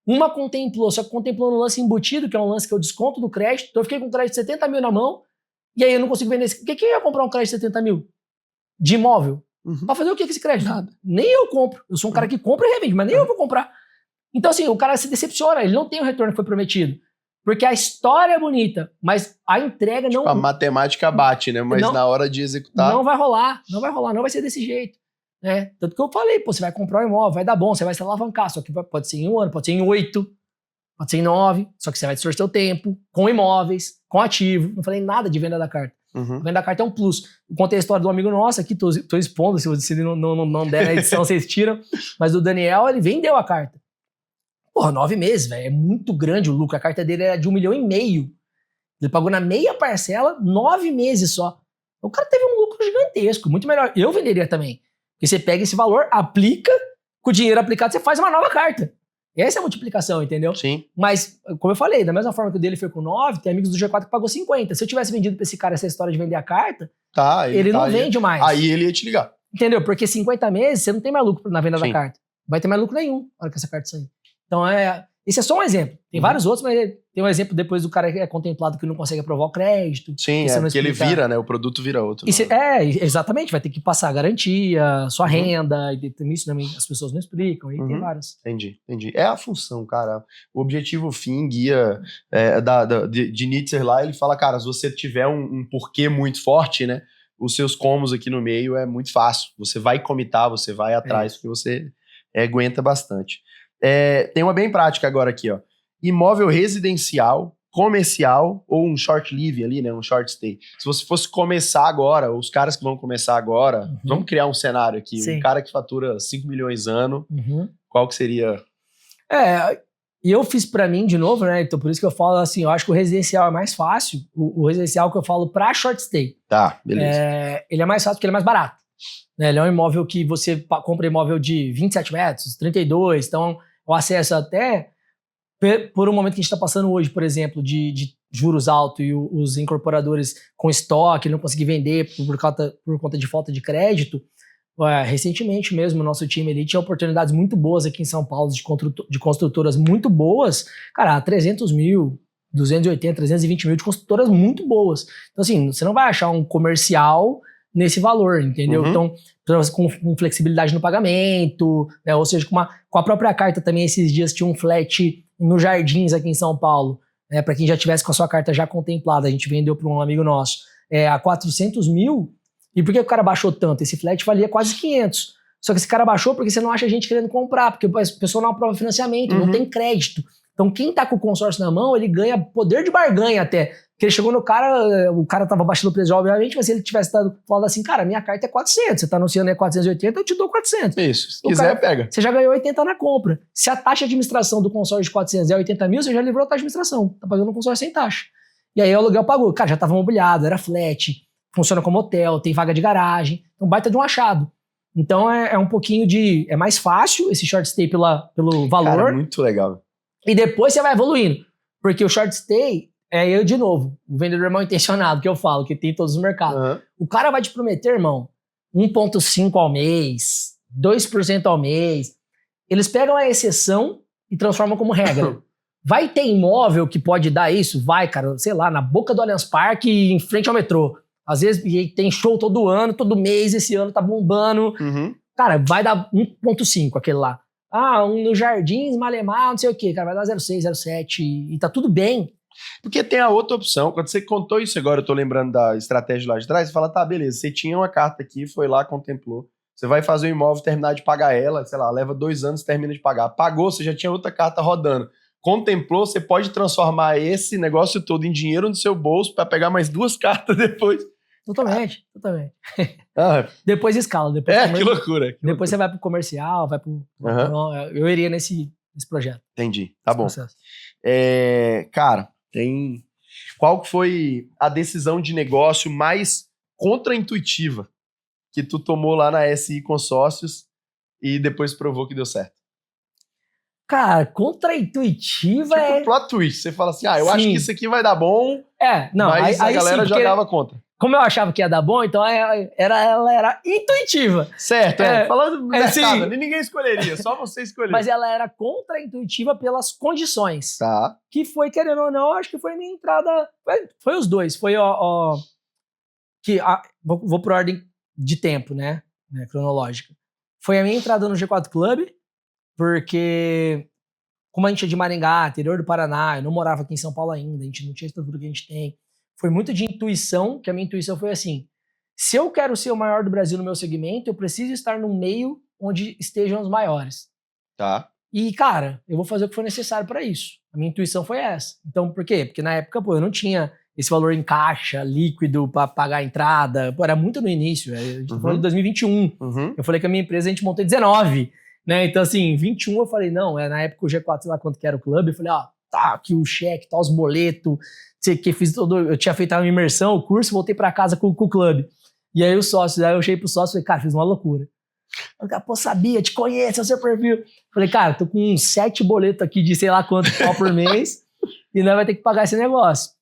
Uma contemplou, só que contemplou no lance embutido, que é um lance que eu desconto do crédito. Então eu fiquei com um crédito de 70 mil na mão, e aí eu não consigo vender esse. Por que eu ia comprar um crédito de 70 mil? De imóvel? Pra fazer o que com esse crédito? Nada. Nem eu compro. Eu sou um cara que compra e revende, mas nem eu vou comprar. Então assim, o cara se decepciona, ele não tem o retorno que foi prometido. Porque a história é bonita, mas a entrega não... A matemática bate, né? Mas na hora de executar... Não vai rolar, não vai ser desse jeito. Tanto que eu falei, pô, você vai comprar um imóvel, vai dar bom, você vai se alavancar, só que pode ser em 1 ano, pode ser em 8, pode ser em 9, só que você vai distorcer o tempo, com imóveis, com ativo. Não falei nada de venda da carta. A venda da carta é um plus. Eu contei a história do amigo nosso aqui, tô expondo, se não der na edição, vocês tiram, mas o Daniel, ele vendeu a carta. Porra, 9 meses, velho, é muito grande o lucro, a carta dele era de 1,5 milhão. Ele pagou na meia parcela, 9 meses só. O cara teve um lucro gigantesco, muito melhor. Eu venderia também. Porque você pega esse valor, aplica, com o dinheiro aplicado, você faz uma nova carta. Essa é a multiplicação, entendeu? Sim. Mas, como eu falei, da mesma forma que o dele foi com 9, tem amigos do G4 que pagou 50. Se eu tivesse vendido pra esse cara essa história de vender a carta, ele não vende mais. Aí ele ia te ligar. Entendeu? Porque 50 meses, você não tem mais lucro na venda da carta. Vai ter mais lucro nenhum na hora que essa carta sair. Então, esse é só um exemplo. Tem vários outros, mas tem um exemplo depois do cara que é contemplado que não consegue aprovar o crédito. Sim, porque ele vira, né? O produto vira outro. Exatamente. Vai ter que passar a garantia, sua renda, e isso também as pessoas não explicam, e tem várias. Entendi. É a função, cara. O objetivo fim, guia de Nitzer lá, ele fala, cara, se você tiver um porquê muito forte, né? Os seus comos aqui no meio é muito fácil. Você vai comitar, você vai atrás, porque você aguenta bastante. Tem uma bem prática agora aqui, ó. Imóvel residencial, comercial ou um short living ali, né? Um short stay. Se você fosse começar agora, os caras que vão começar agora, vamos criar um cenário aqui. Sim. Um cara que fatura 5 milhões ano, qual que seria? E eu fiz pra mim de novo, né? Então por isso que eu falo assim, eu acho que o residencial é mais fácil. O residencial que eu falo pra short stay. Tá, beleza. Ele é mais fácil porque ele é mais barato. Ele é um imóvel que você compra imóvel de 27 metros, 32, então o acesso até, por um momento que a gente está passando hoje, por exemplo, de juros altos e os incorporadores com estoque, não conseguir vender por conta de falta de crédito, recentemente mesmo o nosso time ali tinha oportunidades muito boas aqui em São Paulo de construtoras muito boas, cara, 300 mil, 280, 320 mil de construtoras muito boas. Então, assim, você não vai achar um comercial nesse valor, entendeu? Uhum. Então, com flexibilidade no pagamento, né? Ou seja, com a própria carta também, esses dias tinha um flat no Jardins aqui em São Paulo, né? Para quem já tivesse com a sua carta já contemplada, a gente vendeu para um amigo nosso a 400 mil. E por que o cara baixou tanto? Esse flat valia quase 500. Só que esse cara baixou porque você não acha gente querendo comprar, porque o pessoal não aprova financiamento, não tem crédito. Então, quem tá com o consórcio na mão, ele ganha poder de barganha até. Porque ele chegou no cara, o cara tava baixando o preço, obviamente, mas se ele tivesse falado assim, cara, minha carta é 400, você tá anunciando 480, eu te dou 400. Isso, se quiser, pega. Você já ganhou 80 na compra. Se a taxa de administração do consórcio de 400 é 80 mil, você já livrou a taxa de administração. Tá pagando um consórcio sem taxa. E aí o aluguel pagou. Cara, já tava mobiliado, era flat, funciona como hotel, tem vaga de garagem. Então, baita de um achado. Então, é um pouquinho de... É mais fácil esse short stay pelo valor. Cara, muito legal. E depois você vai evoluindo. Porque o short stay eu, de novo, o vendedor mal intencionado, que eu falo, que tem em todos os mercados. Uhum. O cara vai te prometer, irmão, 1,5% ao mês, 2% ao mês. Eles pegam a exceção e transformam como regra. Vai ter imóvel que pode dar isso? Vai, cara, sei lá, na boca do Allianz Parque, em frente ao metrô. Às vezes tem show todo ano, todo mês, esse ano tá bombando. Uhum. Cara, vai dar 1,5 aquele lá. No Jardins, Malemar, não sei o quê. Cara, vai dar 0,6, 0,7 e tá tudo bem. Porque tem a outra opção. Quando você contou isso agora, eu tô lembrando da estratégia lá de trás, você fala, tá, beleza, você tinha uma carta aqui, foi lá, contemplou. Você vai fazer o imóvel, terminar de pagar ela, sei lá, leva 2 anos, termina de pagar. Pagou, você já tinha outra carta rodando. Contemplou, você pode transformar esse negócio todo em dinheiro no seu bolso para pegar mais 2 cartas depois. Totalmente. Depois escala. Que loucura. Depois você vai pro comercial, vai pro... Eu iria nesse projeto. Entendi, tá bom. Cara, qual foi a decisão de negócio mais contraintuitiva que tu tomou lá na SI Consórcios e depois provou que deu certo? Cara, contraintuitiva tipo plot twist. Você fala assim, eu acho que isso aqui vai dar bom, mas a galera jogava contra. Como eu achava que ia dar bom, então ela era intuitiva. Certo, falando do mercado, ninguém escolheria, só você escolher. Mas ela era contraintuitiva pelas condições. Tá. Que foi, querendo ou não, acho que foi minha entrada... Foi os dois. Foi vou por ordem de tempo, né? Cronológica. Foi a minha entrada no G4 Club, porque como a gente é de Maringá, interior do Paraná, eu não morava aqui em São Paulo ainda, a gente não tinha a estrutura que a gente tem. Foi muito de intuição, que a minha intuição foi assim, se eu quero ser o maior do Brasil no meu segmento, eu preciso estar num meio onde estejam os maiores. Tá. E, cara, eu vou fazer o que for necessário para isso. A minha intuição foi essa. Então, por quê? Porque na época, eu não tinha esse valor em caixa, líquido, para pagar a entrada. Era muito no início, a gente tá falando de 2021. Eu falei que a minha empresa a gente montou em 19, né? Então, assim, 21 eu falei, não, na época o G4, sei lá quanto que era o clube, eu falei, tá aqui o cheque, tá os boletos, eu tinha feito a imersão, o curso, voltei para casa com o clube. E aí os sócios, aí eu cheguei pro sócio e falei, cara, fiz uma loucura. Pô, sabia, te conheço, é o seu perfil. Falei, cara, tô com uns 7 boletos aqui de sei lá quanto pau por mês e nós vai ter que pagar esse negócio.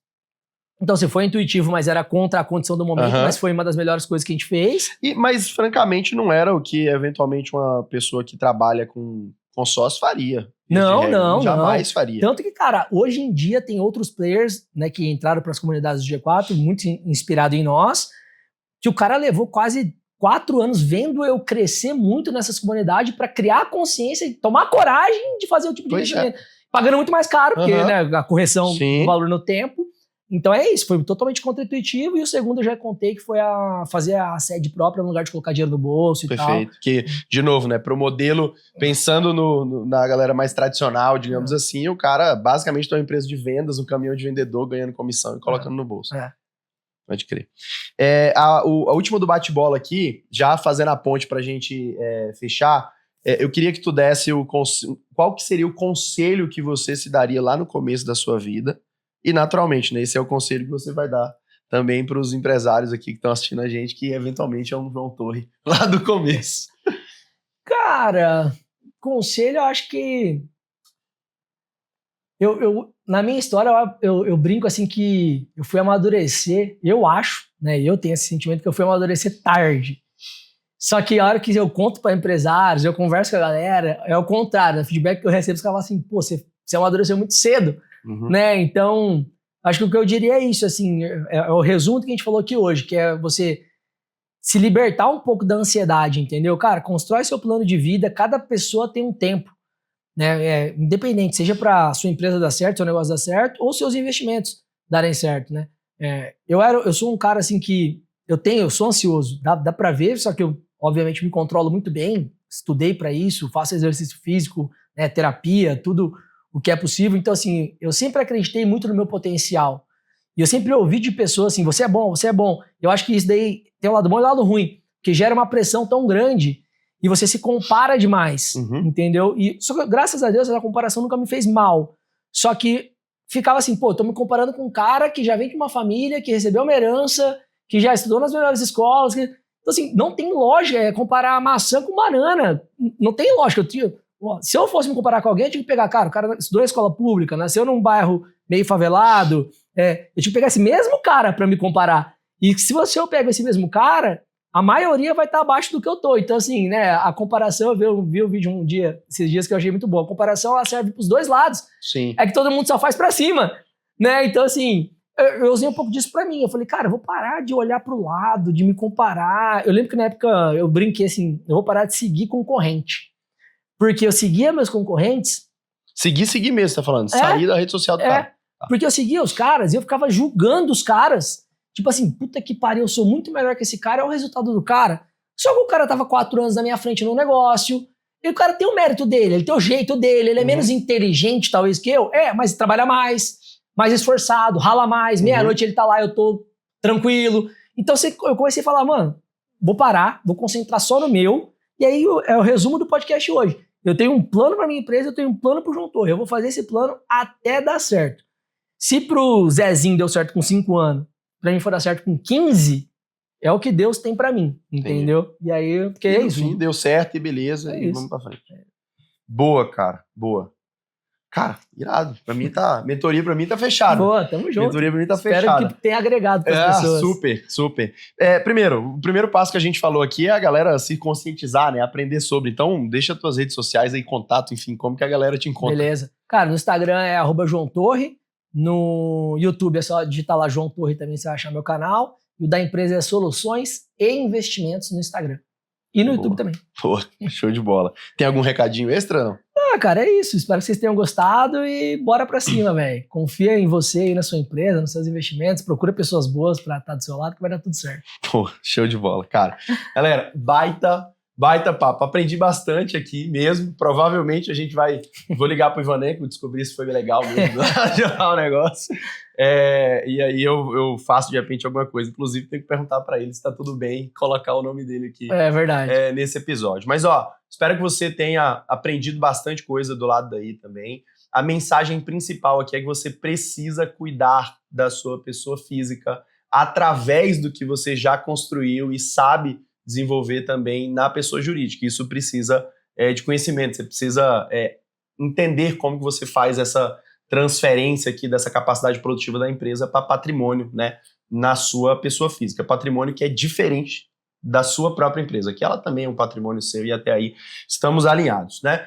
Então, assim, foi intuitivo, mas era contra a condição do momento, mas foi uma das melhores coisas que a gente fez. Mas, francamente, não era o que, eventualmente, uma pessoa que trabalha com consórcio faria. Não. Jamais faria. Tanto que, cara, hoje em dia tem outros players, né, que entraram para as comunidades do G4, muito inspirado em nós, que o cara levou quase 4 anos vendo eu crescer muito nessas comunidades para criar a consciência e tomar coragem de fazer o tipo de investimento. Pagando muito mais caro, porque né, a correção do valor no tempo. Então é isso, foi totalmente contra-intuitivo. E o segundo eu já contei que foi fazer a sede própria no lugar de colocar dinheiro no bolso e tal. Perfeito. Que, de novo, né, pro modelo, pensando na galera mais tradicional, digamos assim, o cara basicamente tem uma empresa de vendas, um caminhão de vendedor ganhando comissão e colocando no bolso. Pode crer. A última do bate-bola aqui, já fazendo a ponte pra gente fechar, eu queria que tu desse qual que seria o conselho que você se daria lá no começo da sua vida. E, naturalmente, né, esse é o conselho que você vai dar também para os empresários aqui que estão assistindo a gente, que eventualmente é um João Torre lá do começo. Cara, conselho, eu acho que... na minha história, eu brinco assim que eu fui amadurecer, eu acho, né, eu tenho esse sentimento que eu fui amadurecer tarde. Só que a hora que eu conto para empresários, eu converso com a galera, é o contrário, o feedback que eu recebo, os caras falam assim, pô, você amadureceu muito cedo. né? Então, acho que o que eu diria é isso, assim, é o resumo do que a gente falou aqui hoje, que é você se libertar um pouco da ansiedade, entendeu? Cara, constrói seu plano de vida, cada pessoa tem um tempo, né? Independente, seja para sua empresa dar certo, seu negócio dar certo, ou seus investimentos darem certo, né? Eu sou um cara, assim, que eu sou ansioso, dá pra ver, só que eu, obviamente, me controlo muito bem, estudei para isso, faço exercício físico, né, terapia, tudo o que é possível. Então, assim, eu sempre acreditei muito no meu potencial. E eu sempre ouvi de pessoas assim, você é bom, você é bom. Eu acho que isso daí tem um lado bom e um lado ruim, porque gera uma pressão tão grande e você se compara demais, entendeu? E só que, graças a Deus, essa comparação nunca me fez mal. Só que ficava assim, pô, tô me comparando com um cara que já vem de uma família, que recebeu uma herança, que já estudou nas melhores escolas. Então, assim, não tem lógica comparar maçã com banana. Não tem lógica. Se eu fosse me comparar com alguém, eu tinha que pegar, cara, o cara estudou na escola pública, nasceu num bairro meio favelado, eu tinha que pegar esse mesmo cara pra me comparar. E se eu pego esse mesmo cara, a maioria vai estar abaixo do que eu tô. Então, assim, né, a comparação, eu vi um vídeo esses dias que eu achei muito bom. A comparação, ela serve pros dois lados. Sim. É que todo mundo só faz pra cima, né? Então, assim, eu usei um pouco disso pra mim. Eu falei, cara, eu vou parar de olhar pro lado, de me comparar. Eu lembro que na época eu brinquei assim, eu vou parar de seguir concorrente. Porque eu seguia meus concorrentes. Seguir mesmo, você tá falando. Sair da rede social do cara. Porque eu seguia os caras e eu ficava julgando os caras. Tipo assim, puta que pariu, eu sou muito melhor que esse cara, é o resultado do cara. Só que o cara tava 4 anos na minha frente no negócio, e o cara tem o mérito dele, ele tem o jeito dele, ele é menos inteligente talvez que eu, mas trabalha mais esforçado, rala mais, meia-noite ele tá lá, eu tô tranquilo. Então eu comecei a falar, mano, vou parar, vou concentrar só no meu, e aí é o resumo do podcast hoje. Eu tenho um plano pra minha empresa, eu tenho um plano pro João Torre, eu vou fazer esse plano até dar certo. Se pro Zezinho deu certo com 5 anos, pra mim for dar certo com 15, é o que Deus tem pra mim, entendeu? E aí, porque é isso. Sim, deu certo e beleza, e vamos pra frente. Boa, cara, boa. Cara, irado. Mentoria pra mim tá fechada. Boa, tamo junto. Mentoria pra mim tá Espero fechada. que tenha agregado pras pessoas. Super. O primeiro passo que a gente falou aqui é a galera se conscientizar, né? Aprender sobre. Então, deixa tuas redes sociais aí, contato, enfim, como que a galera te encontra. Beleza. Cara, no Instagram é @JoãoTorre. No YouTube é só digitar lá João Torre, também você vai achar meu canal. E o da empresa é Soluções e Investimentos no Instagram. E no YouTube também. Pô, show de bola. Tem algum recadinho extra, não? Cara, é isso. Espero que vocês tenham gostado e bora pra cima, velho. Confia em você aí, na sua empresa, nos seus investimentos. Procura pessoas boas pra estar do seu lado que vai dar tudo certo. Pô, show de bola, cara. Galera, baita papo. Aprendi bastante aqui mesmo. Provavelmente a gente vou ligar pro Ivanenko, descobrir se foi legal mesmo o negócio. E aí eu faço de repente alguma coisa. Inclusive, tenho que perguntar pra ele se tá tudo bem, colocar o nome dele aqui. É verdade. Nesse episódio. Mas, espero que você tenha aprendido bastante coisa do lado daí também. A mensagem principal aqui é que você precisa cuidar da sua pessoa física através do que você já construiu e sabe desenvolver também na pessoa jurídica. Isso precisa de conhecimento, você precisa entender como que você faz essa transferência aqui dessa capacidade produtiva da empresa para patrimônio, né, na sua pessoa física. Patrimônio que é diferente da sua própria empresa, que ela também é um patrimônio seu e até aí estamos alinhados, né?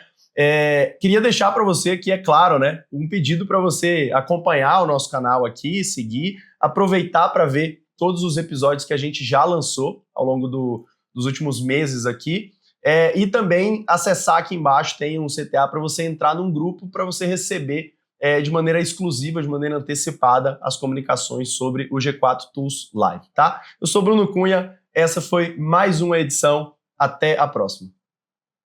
Queria deixar para você aqui, é claro, né, um pedido para você acompanhar o nosso canal aqui, seguir, aproveitar para ver todos os episódios que a gente já lançou ao longo dos últimos meses aqui, e também acessar aqui embaixo, tem um CTA para você entrar num grupo para você receber de maneira exclusiva, de maneira antecipada, as comunicações sobre o G4 Tools Live, tá? Eu sou Bruno Cunha, essa foi mais uma edição, até a próxima.